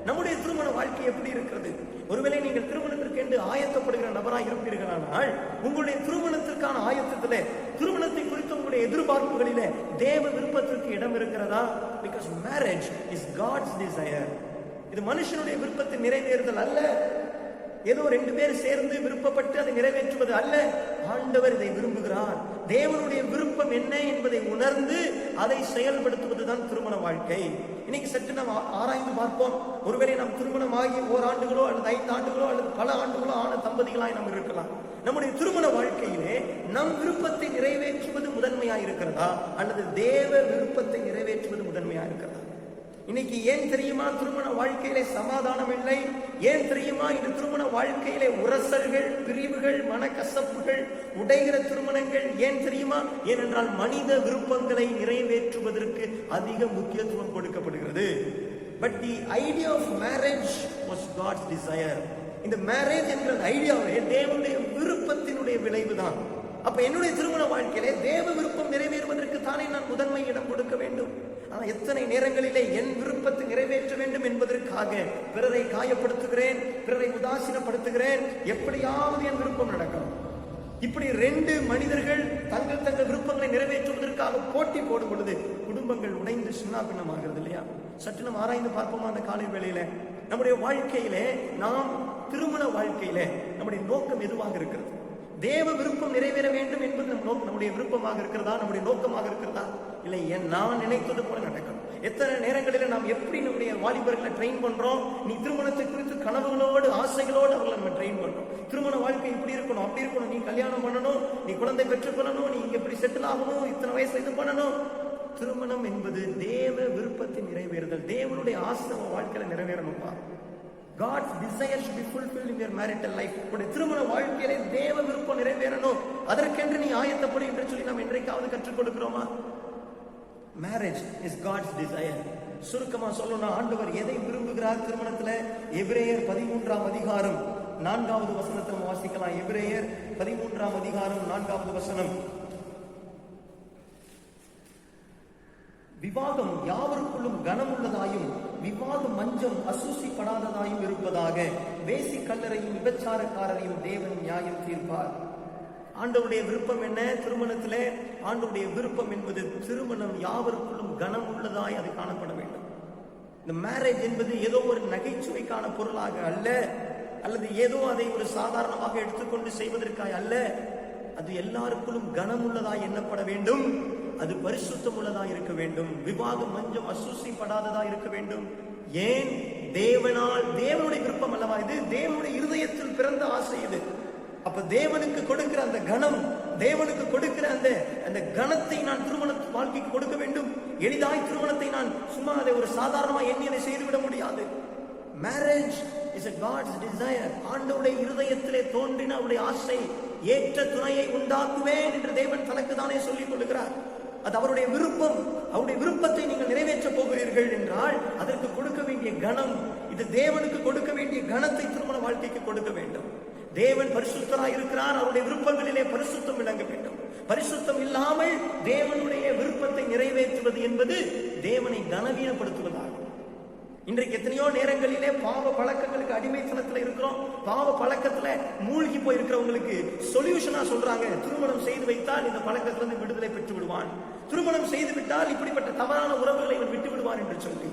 நம்முடைய திருமண வாழ்க்கை எப்படி இருக்கிறது? ஒருவேளை நீங்கள் திருமணத்திற்கு என்று ஆயத்தப்படுகிற நபராக இருப்பீர்களானால் உங்களுடைய திருமணத்திற்கான ஆயத்தத்திலே, திருமணத்தை குறித்த உங்களுடைய எதிர்பார்ப்புகளிலே தேவ விருப்பத்திற்கு இடம் இருக்கிறதா? Because marriage is God's desire. இது மனுஷனுடைய விருப்பத்தை நிறைவேறுதல் அல்ல, ஏதோ ரெண்டு பேர் சேர்ந்து விருப்பப்பட்டு அதை நிறைவேற்றுவது அல்ல. ஆண்டவர் இதை விரும்புகிறார். தேவனுடைய விருப்பம் என்ன என்பதை உணர்ந்து அதை செயல்படுத்துவதுதான் திருமண வாழ்க்கை. இன்னைக்கு சற்று நாம் ஆராய்ந்து பார்ப்போம். ஒருவேளை நாம் திருமணமாகி ஓராண்டுகளோ அல்லது 5 ஆண்டுகளோ அல்லது பல ஆண்டுகளோ ஆன தம்பதிகளாய் நாம் இருக்கலாம். நம்முடைய திருமண வாழ்க்கையிலே நம் விருப்பத்தை நிறைவேற்றுவது முதன்மையா இருக்கிறதா அல்லது தேவ விருப்பத்தை நிறைவேற்றுவது முதன்மையா இருக்கிறதா? இன்னைக்கு ஏன் தெரியுமா திருமண வாழ்க்கையிலே சமாதானம் இல்லை? ஏன் தெரியுமா இந்த திருமண வாழ்க்கையிலே உரசல்கள், பிரிவுகள், மனக்கசப்புகள், உடைகிற திருமணங்கள்? ஏன் தெரியுமா? ஏனென்றால் மனித விருப்பங்களை நிறைவேற்றுவதற்கு அதிக முக்கியத்துவம் கொடுக்கப்படுகிறது. But the idea of marriage was God's desire. இந்த மேரேஜ் என்ற ஐடியாவே தேவனுடைய விருப்பத்தினுடைய விளைவுதான். அப்ப என்னுடைய திருமண வாழ்க்கையிலே தேவ விருப்பம் நிறைவேறுவதற்கு தானே நான் முதன்மை இடம் கொடுக்க வேண்டும். ஆனா எத்தனை நேரங்களிலே என் விருப்பத்தை நிறைவேற்ற வேண்டும் என்பதற்காக பிறரை காயப்படுத்துகிறேன், பிறரை உதாசீனப்படுத்துகிறேன். எப்படியாவது என் விருப்பம் நடக்கணும். இப்படி 2 மனிதர்கள் தங்கள் தங்கள் விருப்பங்களை நிறைவேற்றுவதற்காக போட்டி போடும் பொழுது குடும்பங்கள் உடைந்து சின்னாபின்னமாகிறது இல்லையா? சற்று நாம் ஆராய்ந்து பார்ப்போமா அந்த காலை வேளையில? நம்முடைய வாழ்க்கையிலே, நாம் திருமண வாழ்க்கையிலே நம்முடைய நோக்கம் எதுவாக இருக்கிறது? தேவ விருப்பம் நிறைவேற வேண்டும் என்பது நம்முடைய விருப்பமாக இருக்கிறதா, நம்முடைய நோக்கமாக இருக்கிறதா? இல்லை, நான் நினைத்தது போல நடக்கணும். எத்தனை நேரங்களில் நாம் எப்படி நம்முடைய வாலிபர்களை ட்ரெயின் பண்றோம்? நீ திருமணத்தை குறித்து கனவுகளோடு ஆசைகளோடு அவர்களை நம்ம ட்ரெயின் பண்றோம். திருமண வாழ்க்கை இப்படி இருக்கணும், அப்படி இருக்கணும், நீ கல்யாணம் பண்ணணும், நீ குழந்தை பெற்றுக்கொள்ளணும், நீ இங்க இப்படி செட்டில் ஆகணும், இத்தனை வயசுல இது பண்ணணும். திருமணம் என்பது தேவ விருப்பத்தை நிறைவேறுதல். தேவனுடைய ஆசை வாழ்க்கையில நிறைவேறணும்பா. God's desire should be fulfilled in your marital life. உடைய திருமண வாழ்க்கையிலே தேவ விருப்பம் நிறைவேறணும். அதற்கென்று நீ ஆயத்தப்படு என்று சொல்லி நாம் என்றைக்காவது கற்றுக் கொடுக்கிறோமா? Marriage is God's desire. சுருக்கமா சொல்லணும்னா ஆண்டவர் எதை விரும்புகிறார் திருமணத்துல? எபிரேயர் 13ஆம் அதிகாரம் 4வது வசனத்தை வாசிக்கலாம். எபிரேயர் 13ஆம் அதிகாரம் 4வது வசனம். விவாதம் யாவருக்குள்ளும் கனமுள்ளதாயும் விவாத மஞ்சம் அசூசிப்படாததாயும் இருப்பதாக, வேசி கல்லறையும் விபச்சாரக்காரரையும் தேவன் நியாயம் தீர்ப்பார். ஆண்டவருடைய விருப்பம் என்ன திருமணத்திலே? ஆண்டவருடைய விருப்பம் என்பது திருமணம் யாவருக்குள்ளும் கனம் உள்ளதாய் அது காணப்பட வேண்டும். இந்த மேரேஜ் என்பது ஏதோ ஒரு நகைச்சுவைக்கான பொருளாக அல்ல, அல்லது ஏதோ அதை ஒரு சாதாரணமாக எடுத்துக்கொண்டு செய்வதற்காக அல்ல. அது எல்லாருக்குள்ளும் கனம் உள்ளதாய் எண்ணப்பட வேண்டும். அது பரிசுத்தம் உள்ளதா இருக்க வேண்டும். விவாதம் மஞ்சம் அசூசிப்படாததா இருக்க வேண்டும். ஏன்? தேவனுடைய விருப்பம் அல்லவா இது? தேவனுடைய இருதயத்தில் பிறந்த ஆசை இது. அப்ப தேவனுக்கு கொடுக்கிற அந்த கணம், தேவனுக்கு கொடுக்கிற அந்த கணத்தை நான் திருமண வாழ்க்கைக்கு கொடுக்க வேண்டும். எளிதாய் திருமணத்தை நான் சும்மா அதை ஒரு சாதாரணமா எண்ணி அதை செய்துவிட முடியாது. Marriage is a God's desire. ஆண்டவருடைய இருதயத்திலே தோன்றின அவருடைய ஆசை. ஏற்ற துணையை உண்டாக்குவேன் என்று தேவன் தனக்கு தானே சொல்லிக் கொள்கிறார். அது அவருடைய விருப்பம். அவருடைய விருப்பத்தை நீங்கள் நிறைவேற்ற போகிறீர்கள் என்றால் அதற்கு கொடுக்க வேண்டிய கனம், இது தேவனுக்கு கொடுக்க வேண்டிய கனத்தை திருமண வாழ்க்கைக்கு கொடுக்க வேண்டும். தேவன் பரிசுத்தராய் இருக்கிறார். அவருடைய விருப்பங்களிலே பரிசுத்தம் விளங்க வேண்டும். பரிசுத்தம் இல்லாமல் தேவனுடைய விருப்பத்தை நிறைவேற்றுவது என்பது தேவனை கனவீனப்படுத்துவதாகும். இன்றைக்கு எத்தனையோ நேரங்களிலே பாவ பழக்கங்களுக்கு அடிமைத்தனத்துல இருக்கிறோம். பாவ பழக்கத்துல மூழ்கி போயிருக்கிறவங்களுக்கு சொல்யூஷனா சொல்றாங்க, திருமணம் செய்து வைத்தால் இந்த பழக்கத்திலிருந்து விடுதலை பெற்று விடுவான், திருமணம் செய்து விட்டால் இப்படிப்பட்ட தவறான உறவுகளை இவன் விட்டு விடுவான் என்று சொல்லி.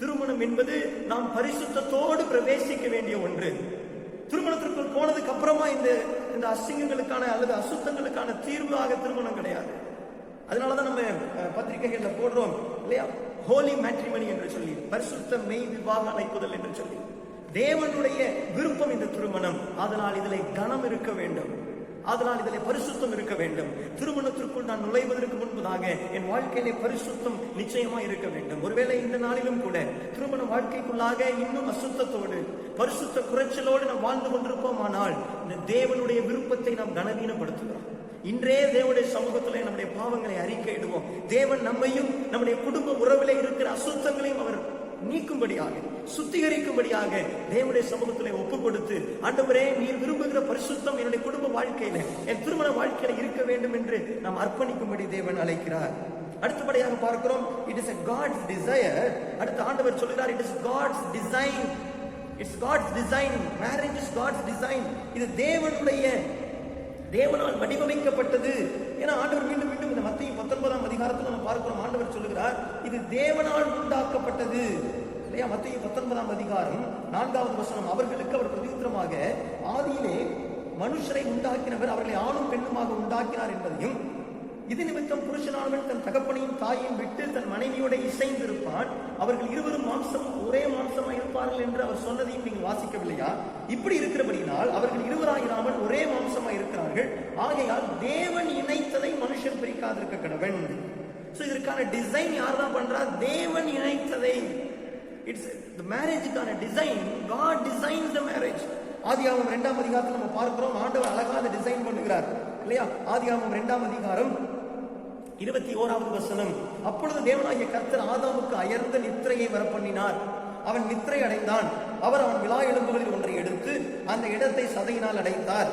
திருமணம் என்பது நாம் பரிசுத்தத்தோடு பிரவேசிக்க வேண்டிய ஒன்று. திருமணத்திற்குள் போனதுக்கு அப்புறமா இந்த அசிங்கங்களுக்கான அல்லது அசுத்தங்களுக்கான தீர்வாக திருமணம் கிடையாது. அதனாலதான் நம்ம பத்திரிகைகள்ல போடுறோம் இல்லையா, ஹோலி மேட்ரிமனி என்று சொல்லி, பரிசுத்த மெய் விவாக அழைப்புதல் என்று சொல்லி. தேவனுடைய விருப்பம் இந்த திருமணம். அதனால் இதிலே கனம் இருக்க வேண்டும், அதனால் இதிலே பரிசுத்தம் இருக்க வேண்டும். திருமணத்திற்குள் நான் நுழைவதற்கு முன்பதாக என் வாழ்க்கையிலே பரிசுத்தம் நிச்சயமா இருக்க வேண்டும். ஒருவேளை இந்த நாளிலும் கூட திருமண வாழ்க்கைக்குள்ளாக இன்னும் அசுத்தத்தோடு பரிசுத்த குறைச்சலோடு நாம் வாழ்ந்து கொண்டிருப்போம். ஆனால் இந்த தேவனுடைய விருப்பத்தை நாம் கனவீனப்படுத்துகிறோம். இன்றே தேவனுடைய சமூகத்திலே நம்முடைய பாவங்களை அறிக்கையிடுவோம். தேவன் நம்மையும் நம்முடைய குடும்ப உறவிலே இருக்கிற அசுத்தங்களையும் அவர் நீக்கும்படியாக, சுத்திகரிக்கும்படியாக தேவனுடைய சமூகத்திலே ஒப்பு கொடுத்து, ஆண்டவரே நீர் விரும்புகிற பரிசுத்தம் என்னுடைய குடும்ப வாழ்க்கையில, என் திருமண வாழ்க்கையில இருக்க வேண்டும் என்று நாம் அர்ப்பணிக்கும்படி தேவன் அழைக்கிறார். அடுத்தபடியாக பார்க்கிறோம், it is a God's desire. அடுத்த ஆண்டவர் சொல்கிறார், it is God's design. It's God's design. Marriage is God's design. இது தேவனால் வடிவமைக்கப்பட்டது. ஏன்னா ஆண்டவர் மீண்டும் மீண்டும் இந்த மத்தேயு 19ஆம் அதிகாரத்தில் நம்ம பார்க்கிறோம், ஆண்டவர் சொல்லுகிறார் இது தேவனால் உண்டாக்கப்பட்டது இல்லையா. மத்தேயு 19ஆம் அதிகாரம் 4வது வசனம், அவர்களுக்கு அவர் பிரதியுத்தரமாக, ஆதியிலே மனுஷரை உண்டாக்கினவர் அவர்களை ஆணும் பெண்ணுமாக உண்டாக்கினார் என்பதையும், இது நிமித்தம் புருஷனானவன் தன் தகப்பனையும் தாயையும் விட்டு தன் மனைவியோட இசைந்திருப்பான், அவர்கள் இருவரும் ஒரே மாம்சமா இருப்பார்கள் என்று அவர் சொன்னதையும் நீங்க வாசிக்கவில்லையா? இப்படி இருக்கிறபடினால் அவர்கள் இருவராயிராமல் ஒரே மாம்சமா இருக்கிறார்கள். ஆகையால் தேவன் இணைத்ததை மனுஷன் பிரிக்காதிருக்க கடவன். இதற்கான டிசைன் யார் தான் பண்றா? தேவன் இணைத்ததை. இட்ஸ் தி மேரேஜுக்கான design. God designs the marriage. ஆதியாகமம் 2ஆம் அதிகாரத்தில் நம்ம பார்க்கிறோம், ஆண்டவர் அழகாக டிசைன் பண்ணுகிறார் இல்லையா. ஆதியாகமம் 2ஆம் அதிகாரம் 21வது வசனம், அப்பொழுது தேவனாகிய கர்த்தர் ஆதாமுக்கு அயர்ந்த நித்திரையை வரப்பண்ணினார். அவன் நித்திரை அடைந்தான். அவர் அவன் விலா எலும்புகளில் ஒன்றை எடுத்து அந்த இடத்தை சதையினால் அடைத்தார்.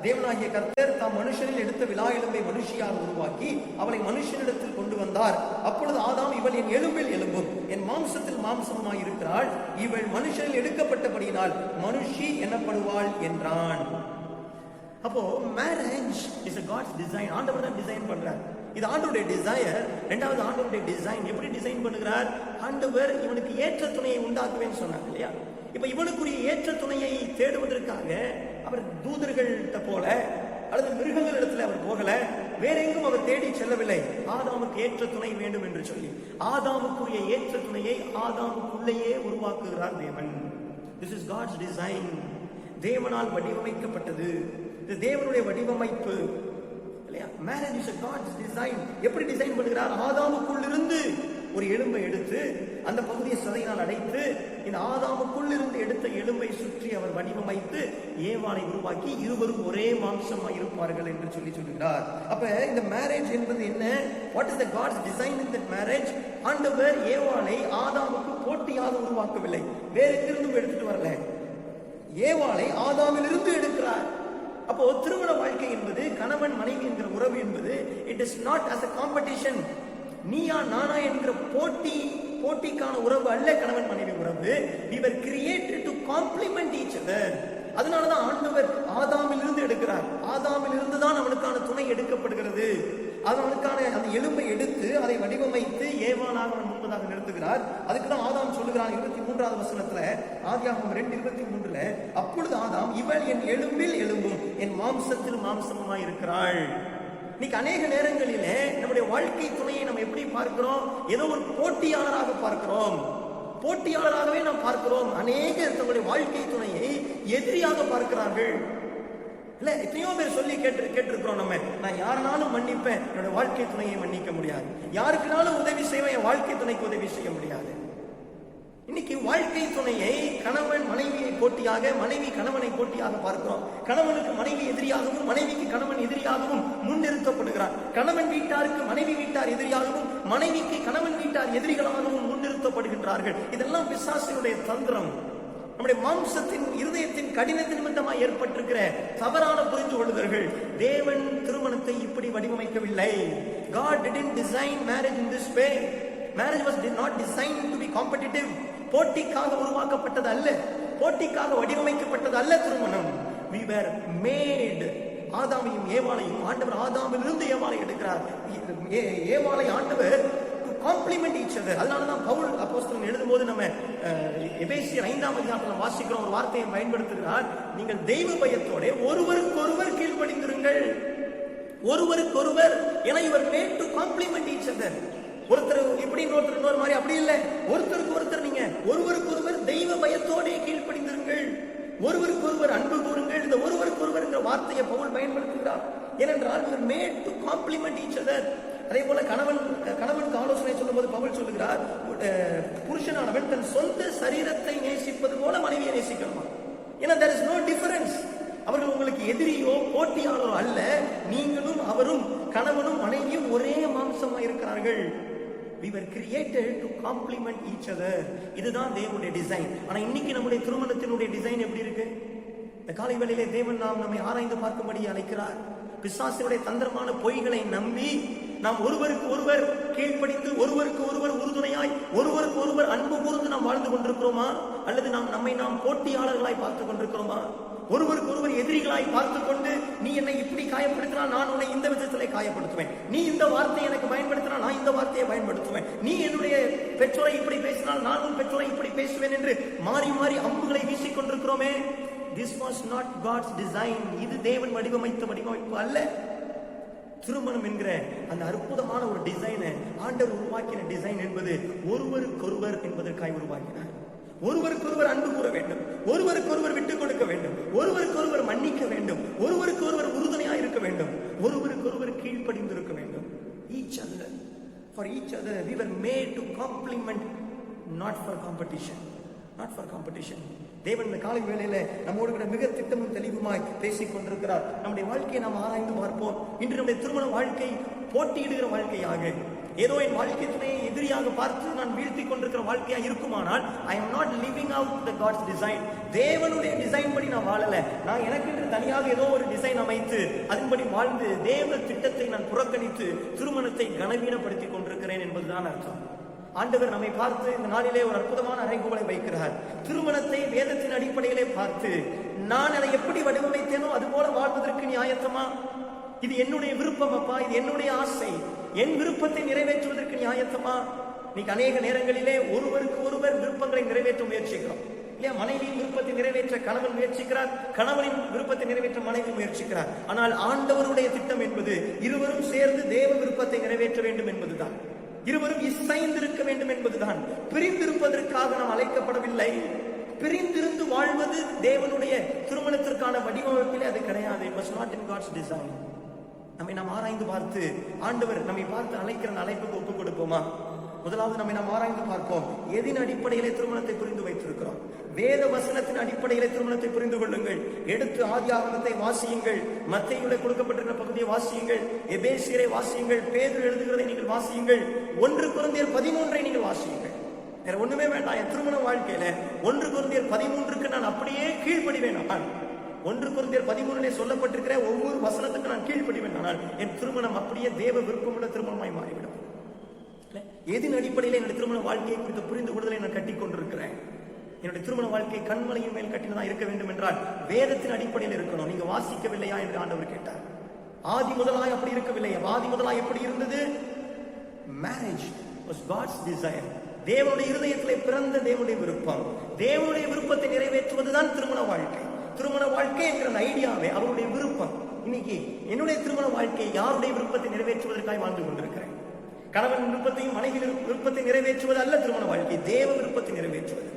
தேவனாகிய கர்த்தர் தாம் மனுஷனில் எடுத்த விலா எலும்பை மனுஷியாக உருவாக்கி அவளை மனுஷனிடத்தில் கொண்டு வந்தார். அப்பொழுது ஆதாம், இவள் என் எலும்பில் எலும்பும் என் மாம்சத்தில் மாம்சமாய் இருக்கிறாள், இவள் மனுஷனில் எடுக்கப்பட்டபடியினால் மனுஷி எனப்படுவாள் என்றான். அப்போ marriage is a God's design. ஆண்டவர் தான் டிசைன் பண்றார். இது ஆண்டவருடைய டிசைர். இரண்டாவது ஆண்டவருடைய டிசைன். எப்படி டிசைன் பண்ணுகிறார்? ஆண்டவர் இவனுக்கு ஏற்ற துணையை உண்டாக்குவேன்னு சொன்னார் இல்லையா. இப்ப இவனுக்குரிய ஏற்ற துணையை தேடுவதற்காக அவர் தூதர்கள்ட்ட போல அல்லது மிருகங்கள் இடத்துல அவர் போகல, வேற எங்கும் அவர் தேடி செல்லவில்லை. ஆதாமுக்கு ஏற்ற துணை வேண்டும் என்று சொல்லி ஆதாமுக்குரிய ஏற்ற துணையை ஆதாமுக்குள்ளேயே உருவாக்குகிறார் தேவன். This is God's design. தேவனால் வடிவமைக்கப்பட்டது. இது தேவனுடைய வடிவமைப்பு இல்லையா. Marriage is a God's design. எப்படி டிசைன் பண்ணுகிறார்? ஆதாமுக்குள் இருந்து ஒரு எலும்பை எடுத்து அந்த பகுதியை சதையினால் அடைத்து இந்த ஆதாமுக்குள் இருந்து எடுத்த எலும்பை சுற்றி அவர் வடிவமைத்து ஏவாளை உருவாக்கி இருவரும் ஒரே மாம்சமாக இருப்பார்கள் என்று சொல்லுகிறார். அப்ப இந்த மேரேஜ் என்பது என்ன? What is the God's design in that marriage? ஆண்டவர் ஏவாளை ஆதாமுக்கு போட்டியாக உருவாக்கவில்லை, வேற எங்கிருந்தும் எடுத்துட்டு வரல. ஏவாளை ஆதாமிலிருந்து எடுக்கிறார். அப்போ திருமண வாழ்க்கை என்பது, கணவன் மனைவி என்கிற உறவு என்பது, it is not as a competition. Neeya Naana என்கிற போட்டிக்கான உறவு அல்ல கணவன் மனைவி உறவு. we were created to complement each other. அதனாலதான் ஆண்டவர் ஆதாமிலிருந்து எடுக்கிறார். ஆதாமிலிருந்து தான் அவனுக்கான துணை எடுக்கப்படுகிறது. அவனுக்கான அந்த எலும்பை எடுத்து அதை வடிவமைத்து ஏவாளாக அவன் முன்பதாக நிறுத்துகிறார். அதுக்குதான் ஆதாம் சொல்லுகிறான் 23வது வசனத்துல, ஆதியாகமம் 2:23, அப்பொழுது ஆதாம், இவள் என் எலும்பில் எலும்பும் என் மாம்சத்தில் மாம்சமாய் இருக்கிறாள். இன்னைக்கு அநேக நேரங்களிலே நம்முடைய வாழ்க்கை துணையை நம்ம எப்படி பார்க்கிறோம்? ஏதோ ஒரு போட்டியாளராக பார்க்கிறோம். போட்டியாளராகவே நாம் பார்க்கிறோம். அநேகர் தங்களுடைய வாழ்க்கை துணையை எதிரியாக பார்க்கிறார்கள். இல்ல, எத்தனையோ பேர் சொல்லி கேட்டிருக்கிறோம் நம்ம, நான் யாருனாலும் மன்னிப்பேன், என்னோட வாழ்க்கை துணையை மன்னிக்க முடியாது. யாருக்குனாலும் உதவி செய்வேன், என் வாழ்க்கை துணைக்கு உதவி செய்ய முடியாது. இன்னைக்கு வாழ்க்கை துணையை கணவன் மனைவியை போட்டியாக, மனைவி கணவனை போட்டியாக பார்க்கிறோம். கணவனுக்கு மனைவி எதிரியாகவும், மனைவிக்கு கணவன் எதிரியாகவும் முன்னிறுத்தப்படுகிறார். கணவன் வீட்டாருக்கு மனைவி வீட்டார் எதிரியாகவும், மனைவிக்கு கணவன் வீட்டார் எதிரிகளாகவும் முன்னிறுத்தப்படுகின்றார்கள். இதெல்லாம் பிசாசினுடைய தந்திரம். நம்முடைய மாம்சத்தின் இருதயத்தின் கடினத்தின் நிமித்தமாக ஏற்பட்டிருக்கிற தவறான புரிந்து கொள்ளுதல்கள். தேவன் திருமணத்தை இப்படி வடிவமைக்கவில்லை. God didn't design marriage in this way. Marriage was not designed to be competitive. போட்டிக்காக உருவாக்கப்பட்டது அல்ல, போட்டிக்காக வடிவமைக்கப்பட்டது அல்ல திருமணம். We were made. ஆதாமையும் ஏவாளையும் ஆண்டவர் ஆதாமிலிருந்து ஏவாளை எடுக்கிறார். ஏவாளை ஆண்டவர் காம்ப்ளிமெண்ட் ஈச் அதர். அதனாலதான் பவுல் அப்போஸ்தலன் எழுதும்போது நம்ம எபேசியர் 5ஆம் அதிகாரத்தில் வாசிக்கிறோம், ஒரு வார்த்தையை பயன்படுத்துகிறார். நீங்கள் தெய்வ பயத்தோட ஒருவருக்கொருவர் கீழ்ப்படிந்திருங்கள். ஒருவருக்கொருவர் என இவர் made to complement each other. ஒருத்தர் இப்படி ஒருத்தர் இன்னொரு மாதிரி அப்படி இல்லை. ஒருத்தருக்கு ஒருத்தர் நீங்க ஒருவருக்கொருவர் தெய்வ பயத்தோட கீழ்ப்படிந்திருங்கள், ஒருவருக்கு ஒருவர் அன்பு கூறுங்கள். இந்த ஒருவருக்கு ஒருவர் என்ற வார்த்தையை பவுல் பயன்படுத்துகிறார். ஏனென்றால் இவர் made to complement each other. அதே போல கணவனுக்கு ஆலோசனை சொல்லும் போது பவுல் சொல்லுகிறார், புருஷனானவன் தன் சொந்த சரீரத்தை நேசிப்பது போல மனைவியை நேசிக்கணுமா. ஏன்னா there is no difference. அவர்கள் உங்களுக்கு எதிரியோ போட்டியாளரோ அல்ல. நீங்களும் அவரும் கணவனும் மனைவியும் ஒரே மாம்சமா இருக்கிறார்கள். We were created to complement each other. இதுதான் தேவனுடைய டிசைன். ஆனா இன்னைக்கு நம்முடைய திருமணத்தினுடைய டிசைன் எப்படி இருக்கு? இந்த காலை வேளையிலே தேவன் நம்மை ஆராய்ந்து பார்க்கும்படி அழைக்கிறார். பிசாசினுடைய தந்திரமான பொய்களை நம்பி நாம் ஒருவருக்கு ஒருவர் கீழ்ப்படிந்து, ஒருவருக்கு ஒருவர் உறுதுணையாய், ஒருவருக்கு ஒருவர் அன்பு கூர்ந்து நாம் வாழ்ந்து கொண்டிருக்கிறோமா? அல்லது நம்மை போட்டியாளர்களாய் பார்த்துக் கொண்டிருக்கிறோமா? ஒருவருக்கு ஒருவர் எதிரிகளாய் பார்த்துக் கொண்டு, நீ என்னை இப்படி காயப்படுத்தினால் நான் உன்னை இந்த விதத்திலே காயப்படுத்துவேன், நீ இந்த வார்த்தையை எனக்கு பயன்படுத்தினால் நான் இந்த வார்த்தையை பயன்படுத்துவேன், நீ என்னுடைய பெற்றோரை இப்படி பேசினால் நான் உன் பெற்றோரை இப்படி பேசுவேன் என்று மாறி மாறி அம்புகளை வீசிக் கொண்டிருக்கிறோமே. This was not God's design. இது தேவன் வடிவமைத்த வடிவமைப்பு அல்ல. திருமணம் என்கிற அந்த அற்புதமான ஒரு டிசைனை ஆண்டவர் உருவாக்கின டிசைன் என்பது ஒருவருக்கொருவர் என்பதற்காக உருவாக்கினார். ஒருவருக்கொருவர் அன்பு கூற வேண்டும், ஒருவருக்கொருவர் விட்டுக் கொடுக்க வேண்டும், ஒருவருக்கொருவர் மன்னிக்க வேண்டும், ஒருவருக்கொருவர் உறுதுணையாக இருக்க வேண்டும், ஒருவருக்கொருவர் கீழ்ப்படிந்து இருக்க வேண்டும். Each other, for each other we were made to complement, not for competition, not for competition. தேவன் இந்த காலை வேளையில நம்மோடு கூட மிக திட்டமும் தெளிவுமாய் பேசிக் கொண்டிருக்கிறார். நம்முடைய வாழ்க்கையை நாம் ஆராய்ந்து பார்ப்போம். இன்று நம்முடைய திருமண வாழ்க்கை போட்டியிடுகிற வாழ்க்கையாக, ஏதோ என் வாழ்க்கை துணையை எதிரியாக பார்த்து நான் வீழ்த்தி கொண்டிருக்கிற வாழ்க்கையா இருக்குமானால், I am not living out the God's design. தேவனுடைய டிசைன் படி நான் வாழல. நான் எனக்கு தனியாக ஏதோ ஒரு டிசைன் அமைத்து அதன்படி வாழ்ந்து தேவ திட்டத்தை நான் புறக்கணித்து திருமணத்தை கனவீனப்படுத்தி கொண்டிருக்கிறேன் என்பதுதான் அர்த்தம். ஆண்டவர் நம்மை பார்த்து இந்த நாளிலே ஒரு அற்புதமான அறைகூவலை வைக்கிறார். திருமணத்தை வேதத்தின் அடிப்படையிலே பார்த்து, நான் அதை எப்படி வடிவமைத்தேனோ அது போல வாழ்வதற்கு நீ ஆயத்தமா? இது என்னுடைய விருப்பம் அப்பா, இது என்னுடைய ஆசை, என் விருப்பத்தை நிறைவேற்றுவதற்கு நீ ஆயத்தமா? இன்னைக்கு அநேக நேரங்களிலே ஒருவருக்கு ஒருவர் விருப்பங்களை நிறைவேற்ற முயற்சிக்கிறோம் இல்லையா? மனைவியின் விருப்பத்தை நிறைவேற்ற கணவன் முயற்சிக்கிறார், கணவனின் விருப்பத்தை நிறைவேற்ற மனைவி முயற்சிக்கிறார். ஆனால் ஆண்டவருடைய திட்டம் என்பது இருவரும் சேர்ந்து தேவ விருப்பத்தை நிறைவேற்ற வேண்டும் என்பதுதான். இருவரும் இசைந்திருக்க வேண்டும் என்பதுதான். பிரிந்திருப்பதற்காக நாம் அழைக்கப்படவில்லை. பிரிந்திருந்து வாழ்வது தேவனுடைய திருமணத்திற்கான வடிவமைப்பிலே அது கிடையாது. It was not in God's design. நம்மை நாம் ஆராய்ந்து பார்த்து, ஆண்டவர் நம்மை பார்த்து அழைக்கிற அழைப்புக்கு ஒப்புக் கொடுப்போமா? முதலாவது நம்மை நாம் ஆராய்ந்து பார்ப்போம். எதின் அடிப்படையிலே திருமணத்தை புரிந்து வைத்திருக்கிறோம்? வேத வசனத்தின் அடிப்படையிலே திருமணத்தை புரிந்து கொள்ளுங்கள். எடுத்து ஆதியாகமத்தை வாசியுங்கள், மத்தேயுவிலே கொடுக்கப்பட்டிருக்கிற பகுதியை வாசியுங்கள், எபேசியரை வாசியுங்கள், பேதுரு எழுதுகிறதை நீங்கள் வாசியுங்கள், 1 கொரிந்தியர் 13 நீங்கள் வாசியுங்கள். வேற ஒண்ணுமே வேண்டாம். என் திருமண வாழ்க்கையில 1 கொரிந்தியர் 13 நான் அப்படியே கீழ்ப்படிவேன். 1 கொரிந்தியர் 13 சொல்லப்பட்டிருக்கிற ஒவ்வொரு வசனத்துக்கு நான் கீழ்ப்படிவேன். ஆனால் என் திருமணம் அப்படியே தேவ விருப்பமுள்ள திருமணமாய் மாறிவிடும். எதின் அடிப்படையில் என்னுடைய திருமண வாழ்க்கையை குறித்த புரிந்து கொள்வதை நான் கட்டி கொண்டிருக்கிறேன். என்னுடைய திருமண வாழ்க்கை கண்மலையின் மேல் கட்டினதா இருக்க வேண்டும் என்றால் வேதத்தின் அடிப்படையில் இருக்கணும். நீங்க வாசிக்கவில்லையா என்று ஆண்டவர் கேட்டார். ஆதி முதலாய் அப்படி இருக்கவில்லை. ஆதி முதலாய் எப்படி இருந்தது? Marriage was God's desire. தேவனுடைய இருதயத்திலே பிறந்த தேவனுடைய விருப்பம். தேவனுடைய விருப்பத்தை நிறைவேற்றுவதுதான் திருமண வாழ்க்கை. திருமண வாழ்க்கை என்கிற ஐடியாவே அவருடைய விருப்பம். இன்னைக்கு என்னுடைய திருமண வாழ்க்கை யாருடைய விருப்பத்தை நிறைவேற்றுவதற்காக வாழ்ந்து கொண்டிருக்கிறேன். கணவன் விருப்பத்தையும் மனைவி விருப்பத்தை நிறைவேற்றுவது அல்ல திருமண வாழ்க்கை, தேவ விருப்பத்தை நிறைவேற்றுவது.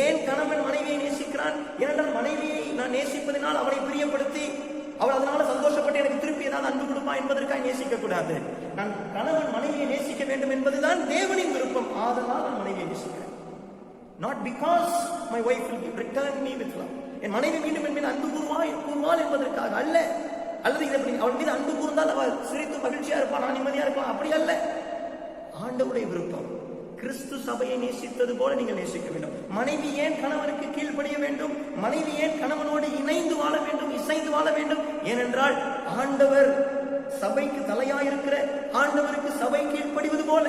ஏன் கணவன் மனைவியை நேசிக்கிறான்? ஏனென்றால் மனைவியை நான் நேசிப்பதனால் அவளை பிரியப்படுத்தி அவள் அதனால சந்தோஷப்பட்டு எனக்கு திருப்பி ஏதாவது அன்பு கொடுப்பா என்பதற்காக நேசிக்க கூடாது. நான் கணவன் மனைவியை நேசிக்க வேண்டும் என்பதுதான் தேவனின் விருப்பம். ஆதலால் நான் மனைவியை நேசிக்கிறேன். Not because my wife will return me with love. என் மனைவி மீண்டும் என் மீது அன்பு கூறுவாள் என்பதற்காக அல்ல. அல்லது இதை அவள் மீது அன்பு கூர்ந்தால் அவள் சிரித்து மகிழ்ச்சியா இருப்பான், நான் நிம்மதியா இருப்பான், அப்படி அல்ல. ஆண்டவருடைய விருப்பம் கிறிஸ்து சபையை நேசித்தது போல நீங்கள் நேசிக்க வேண்டும். மனைவி ஏன் கணவனுக்கு கீழ்ப்படிய வேண்டும்? மனைவி ஏன் கணவனோடு இணைந்து வாழ வேண்டும், இசைந்து வாழ வேண்டும்? ஏனென்றால் ஆண்டவர் சபைக்கு தலையாயிருக்கிற ஆண்டவருக்கு சபை கீழ்ப்படிவது போல.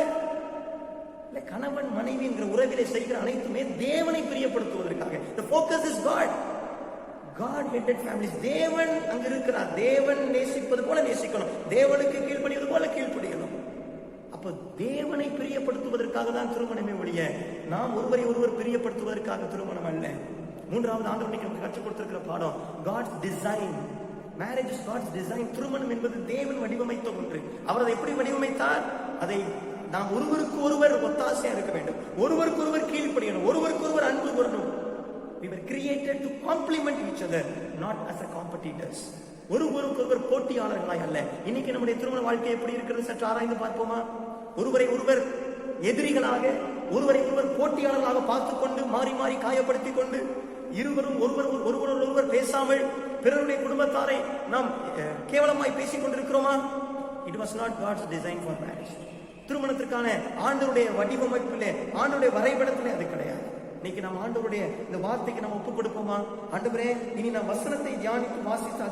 கணவன் மனைவி என்கிற உறவிலே செய்கிற அனைத்துமே தேவனை பிரியப்படுத்துவதற்காக. The focus is God. God-headed families. தேவன் அங்கு இருக்கிறார். தேவன் நேசிப்பது போல நேசிக்கணும், தேவனுக்கு கீழ்ப்படிவது போல கீழ்ப்படியணும். அப்ப தேவனை பிரியப்படுத்துவதற்காக தான் திருமணமே ஒழிய நாம் ஒருவரை ஒருவர் பிரியப்படுத்துவதற்காக திருமணம் அல்ல. மூன்றாவது ஆண்டவர் நமக்கு கற்றுக் கொடுத்திருக்கிற பாடம் God's design. Marriage is God's design. திருமணம் என்பது தேவன் வடிவமைத்த ஒன்று. அவர் அதை எப்படி வடிவமைத்தார்? அதை நாம் ஒருவருக்கு ஒருவர் ஒத்தாசையா இருக்க வேண்டும், ஒருவருக்கு ஒருவர் கீழ்ப்படியணும், ஒருவருக்கு ஒருவர் அன்பு கூறணும். We were created to complement each other, not as a competitors. ஒருவருக்கு ஒருவர் போட்டியாளர்களாய் அல்ல. இன்னைக்கு நம்முடைய திருமண வாழ்க்கை எப்படி இருக்கிறது சற்று ஆராய்ந்து பார்ப்போமா? ஒருவரை ஒருவர் எதிரிகளாக, ஒருவரை ஒருவர் போட்டியாளர்களாக பார்த்துக் கொண்டு மாறி மாறி காயப்படுத்திக் கொண்டு இருவரும் ஒருவர் பேசாமல் பிறருடைய குடும்பத்தாரை நாம் கேவலமாய் பேசிக் கொண்டிருக்கிறோமா? It was not God's design for marriage. திருமணத்திற்கான ஆண்டவருடைய வடிவமைப்பிலே, ஆண்டவருடைய வரைபடத்திலே அது கிடையாது. இன்னைக்கு நம்ம ஆண்டவருடைய இந்த வார்த்தைக்கு நம்ம ஒப்புக் கொடுப்போமா? ஆண்டவரே, இனி நான் வசனத்தை தியானித்து வாசித்து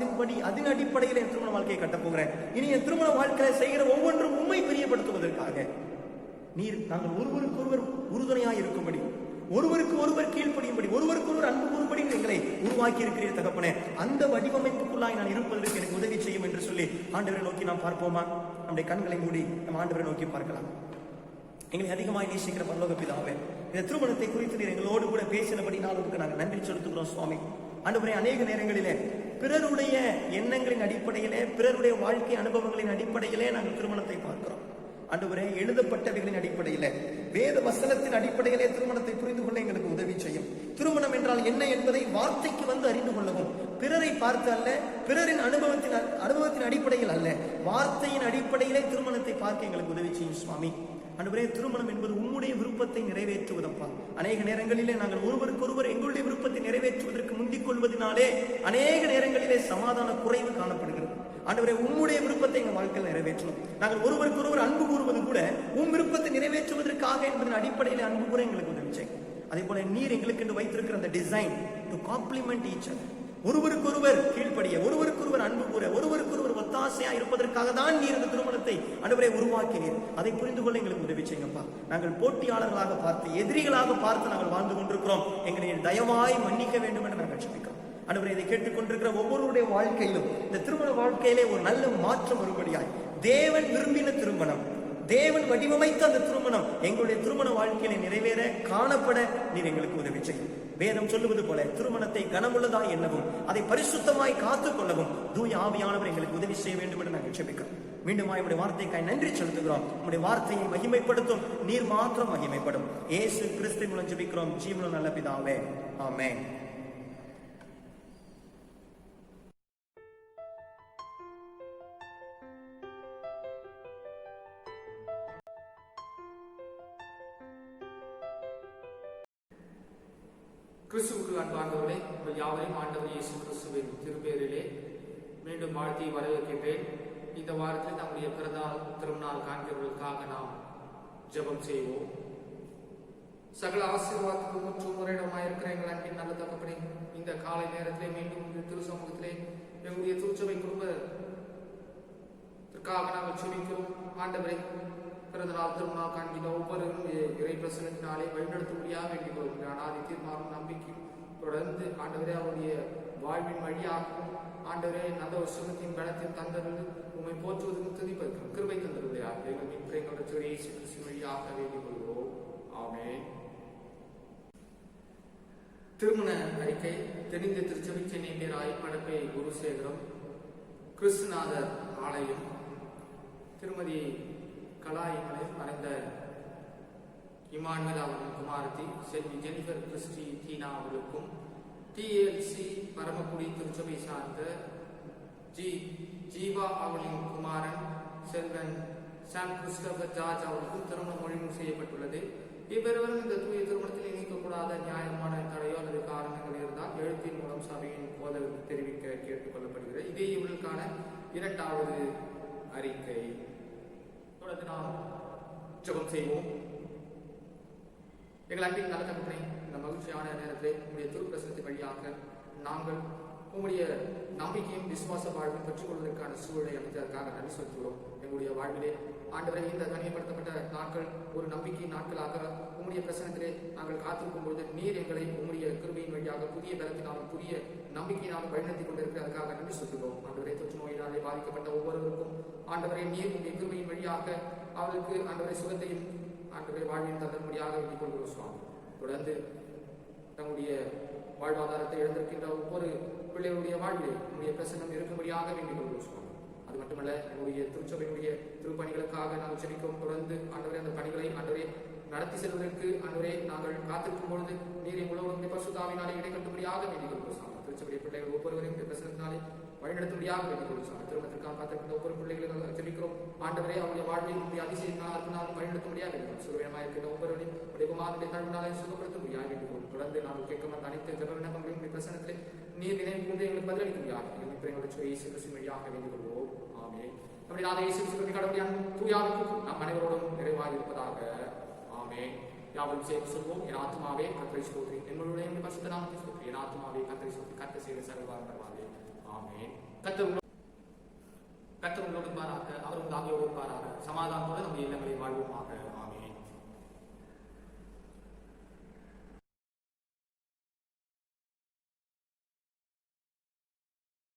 அதன் அடிப்படையில் என் திருமண வாழ்க்கையை கட்டப் போகிறேன். இனி என் திருமண வாழ்க்கையை செய்கிற ஒவ்வொன்றும் உண்மை பிரியப்படுத்துவதற்காக நாங்கள் ஒருவருக்கு ஒருவர் உறுதுணையாக இருக்கும்படி, ஒருவருக்கு ஒருவர் கீழ்ப்படியும்படி, ஒருவருக்கு ஒருவர் அன்பு கூறும்படி எங்களை உருவாக்கி இருக்கிறீர் தகப்பனே. அந்த வடிவமைப்புக்குள்ளாய் நான் இருப்பதற்கு எனக்கு உதவி செய்யும் என்று சொல்லி ஆண்டவரை நோக்கி நாம் பார்ப்போமா? நம்முடைய கண்களை மூடி நம்ம ஆண்டவரை நோக்கி பார்க்கலாம். எங்களை அதிகமாக நேசிக்கிற பரலோக பிதாவே, இந்த திருமணத்தை குறித்து நீர் எங்களோடு கூட பேசினபடி நாளுக்கு நாங்கள் நன்றி செலுத்துகிறோம் சுவாமி. ஆண்டவரே, அநேக நேரங்களிலே பிறருடைய எண்ணங்களின் அடிப்படையிலே, பிறருடைய வாழ்க்கை அனுபவங்களின் அடிப்படையிலே நாங்கள் திருமணத்தை பார்க்கிறோம். ஆண்டவரே, எழுதப்பட்டவைகளின் அடிப்படையில, வேத வசனத்தின் அடிப்படையிலே திருமணத்தை புரிந்து கொள்ள எங்களுக்கு உதவி செய்யும். திருமணம் என்றால் என்ன என்பதை வார்த்தைக்கு வந்து அறிந்து கொள்ளவும், பிறரை பார்த்து அல்ல, பிறரின் அனுபவத்தின் அடிப்படையில் அல்ல, வார்த்தையின் அடிப்படையிலே திருமணத்தை பார்க்க எங்களுக்கு உதவி செய்யும் சுவாமி. ஆண்டவரே, திருமணம் என்பது உம்முடைய விருப்பத்தை நிறைவேற்றுவதப்பா. அநேக நேரங்களிலே நாங்கள் ஒருவருக்கொருவர் எங்களுடைய விருப்பத்தை நிறைவேற்றுவதற்கு முந்திக் கொள்வதனாலே அநேக நேரங்களிலே சமாதான குறைவு காணப்படுகிறது. ஆண்டவரே, உம்முடைய விருப்பத்தை எங்கள் வாழ்க்கையில் நிறைவேற்றணும். நாங்கள் ஒருவருக்கு ஒருவர் அன்பு கூறுவது கூட உம் விருப்பத்தை நிறைவேற்றுவதற்காக என்பதன் அடிப்படையில் அன்பு கூற எங்களுக்கு உதவி செய்யும். அதே போல நீர் எங்களுக்கு என்று வைத்திருக்கிற அந்த design to complement each other, ஒருவருக்கொருவர் கீழ்ப்படிய, ஒருவருக்கொருவர் அன்பு கூற, ஒருவருக்கொருவர் ஒத்தாசையா இருப்பதற்காக தான் நீர் இந்த திருமணத்தை ஆண்டவரே உருவாக்கினீர். அதை புரிந்து கொள்ள எங்களுக்கு உதவி செய்யுங்கப்பா. நாங்கள் போட்டியாளர்களாக பார்த்து, எதிரிகளாக பார்த்து நாங்கள் வாழ்ந்து கொண்டிருக்கிறோம். எங்களை தயவாய் மன்னிக்க வேண்டும் என்று நாங்கள் ஜெபிக்கிறோம். ஆண்டவரே, இதை கேட்டுக்கொண்டிருக்கிற ஒவ்வொருடைய வாழ்க்கையிலும் இந்த திருமண வாழ்க்கையிலே ஒரு நல்ல மாற்றம் வரும்படியாய், தேவன் விரும்பின திருமணம், தேவன் வடிவமைத்த அந்த திருமணம் எங்களுடைய திருமண வாழ்க்கையில நிறைவேற, காணப்பட நீர் எங்களுக்கு உதவி செய்யும். வேதம் சொல்லுவது போல திருமணத்தை கனமுள்ளதாய் எண்ணவும், அதை பரிசுத்தமாய் காத்துக் கொள்ளவும் தூய ஆவியானவர் எங்களுக்கு உதவி செய்ய வேண்டும் என்று நாங்கள் ஜெபிக்கிறோம். மீண்டும் உடைய வார்த்தைக்காய் நன்றி செலுத்துகிறோம். உடைய வார்த்தையை மகிமைப்படுத்தும், நீர் மாத்திரம் மகிமைப்படும். இயேசு கிறிஸ்து மூலம் ஜெபிக்கிறோம் ஜீவனுள்ள நல்ல பிதாவே, ஆமென். கிறிஸ்துவுக்கு அன்பார்ந்தவர்களே, உங்கள் யாவரையும் ஆண்டவர் இயேசு கிறிஸ்துவின் திருப்பெயரிலே மீண்டும் வாழ்த்தி வரவேற்கின்றேன். இந்த வாரத்தில் நம்முடைய பிறந்தாள் திருநாள் காண்கிறவர்களுக்காக நாம் ஜெபம் செய்வோம். சகல ஆசீர்வாதத்துக்கு முற்றும் முறையிடமாயிருக்கிற எங்கள் அன்பின் நல்ல தகப்பனே, இந்த காலை நேரத்திலே மீண்டும் திரு சமூகத்திலே எங்களுடைய திருச்சபை குடும்பத்திற்காக நாங்கள் செபிக்கிறோம். ஆண்டவரை, பிறந்தநாள் திருநாள் காண்கின்ற ஒவ்வொருவரும் இறை பிரசனத்தினாலே வழிநடத்தும்படியாக வேண்டிக் கொள்கிற அனாதி தீர்மானம் நம்பிக்கையும் தொடர்ந்து ஆண்டவரே அவருடைய வாழ்வின் வழியாகவும் ஆண்டவரே நல்ல ஒரு சுகத்தின் பலத்தின் தந்தர்கள் உண்மை போற்றுவதற்கு துதிப்பதற்கும் கிருபை தந்தருடையாக எங்கள் மீட்பு இயேசு கிறிஸ்து வழியாக வேண்டிக் கொள்கிறோம். ஆமென். திருமண அறிக்கை தெரிந்த திருச்சபை சென்னை பேராய் படப்பை குருசேகரம் கிறிஸ்துநாதர் ஆலயம் திருமதி கலாயங்களில் மறைந்த இமானுவேல் அவர்களின் குமாரத்தி செல்வி ஜெனிஃபர் கிறிஸ்டி தீனா அவர்களுக்கும் TLC பரமக்குடி திருச்சபை சார்ந்த ஜீவா அவர்களின் குமாரன் செல்வன் சாம் கிறிஸ்டோபர் ஜார்ஜ் அவர்களுக்கும் திருமணம் ஒழுங்கு செய்யப்பட்டுள்ளது. இவ்விருவரும் இந்த தூய திருமணத்தில் நீக்கக்கூடாத நியாயமான தடையோ அல்லது காரணங்கள் இருந்தால் எழுத்தின் மூலம் சபையின் போதகருக்கு தெரிவிக்க கேட்டுக்கொள்ளப்படுகிறது. இதே இவர்களுக்கான இரண்டாவது அறிக்கை. தொடர்ந்து நாம் ஜெபம் செய்வோம். எங்கள் அன்பின் நல்ல தகப்பனே, இந்த மகிழ்ச்சியான நேரத்தில் உங்களுடைய திருப்பிரசனத்தின் வழியாக நாங்கள் உங்களுடைய நம்பிக்கையும் விசுவாச வாழ்வும் பெற்றுக்கொள்வதற்கான சூழலை அமைத்ததற்காக நன்றி செலுத்துகிறோம். எங்களுடைய வாழ்விலே ஆண்டவரை இந்த கண்ணியப்படுத்தப்பட்ட நாட்கள் ஒரு நம்பிக்கை நாட்களாக உங்களுடைய பிரசனத்திலே நாங்கள் காத்திருக்கும் பொழுது நீர் எங்களை உங்களுடைய கிருபையின் வழியாக புதிய பலத்தினாலும் புதிய நம்பிக்கையினாலும் வழிநடத்தி கொண்டிருக்கிறதுக்காக நன்றி செலுத்துகிறோம். ஆண்டவரை தொற்று நோயினாலே பாதிக்கப்பட்ட ஒவ்வொருவருக்கும் ஆண்டவரை நீர் உங்களுடைய கிருபையின் வழியாக அவர்களுக்கு ஆண்டவரை சுகத்தையும் ஆண்டவரை வாழ்வின் தந்தன்படியாக வேண்டிக் கொள்கிறோம் சுவாமி. தொடர்ந்து தங்களுடைய வாழ்வாதாரத்தை இழந்திருக்கின்ற ஒவ்வொரு பிள்ளைகளுடைய வாழ்விலே உங்களுடைய பிரசன்னம் இருக்கும்படியாக வேண்டிக் கொள்கிறோம் சுவாமி. அது மட்டுமல்ல, என்னுடைய திருச்சபையினுடைய திருப்பணிகளுக்காக நாங்கள் செபிக்கிறோம். தொடர்ந்து ஆண்டவரே அந்த பணிகளை ஆண்டவரே நடத்தி செல்வதற்கு ஆண்டவரே நாங்கள் காத்திருக்கும் பொழுது நீரை முழுவதும் பரிசுத்தாவினாலே இடைக்கட்டும்படியாக வேண்டிக் கொள்கிறோம் சுவாமி. திருச்சபைய பிள்ளைகள் ஒவ்வொருவரையும் பிரசனத்தினாலே வழிநடத்தும்படியாக வேண்டிக் கொள்கிறோம் சுவாமி. திருமணத்திற்காக காத்திருக்கின்ற ஒவ்வொரு பிள்ளைகளும் செபிக்கிறோம். ஆண்டவரே அவருடைய வாழ்வில் அதிசயத்தினால் அற்புதமாக வழிநடத்தும்படியாக வேண்டிக் சுகவீனமாக இருக்கின்ற ஒவ்வொருவரையும் உடைய குமாரனுடைய தழுவினாலே சுகப்படுத்தும்படியாக வேண்டிக் கொள்கிறோம். தொடர்ந்து நாங்கள் கேட்க வந்த அனைத்து ஜெப விண்ணப்பங்களையும் பிரசனத்திலே நீர் நினைவு கூர்ந்து எங்களுக்கு பதிலளிக்கும்படியாக எங்களுடைய இயேசு கிறிஸ்துவின் வழியாக வேண்டிக் கொள்வோம். ஆமென். நம்முடைய நாத இயேசு கிறிஸ்துவின் கடவுளுடைய தூயாவிற்கும் நம் அனைவரோடும் நிறைவாக இருப்பதாக. ஆமென். யாவரும் சேர்ந்து சொல்வோம். என் ஆத்மாவே கர்த்தரை ஸ்தோத்திரி, என்னுடைய பரிசுத்த நாமத்தை ஸ்தோத்திரி. என் ஆத்மாவே கர்த்தரை ஸ்தோத்திரி, கர்த்தர் செய்த சர்வகாரணமாவே. ஆமென். கர்த்தர் உங்களோடு இருப்பாராக, அவர் உங்கள் ஆவியோடு இருப்பாராக. சமாதானத்தோடு நம்முடைய இல்லங்களை வாழ்வோமாக. ஆமென்.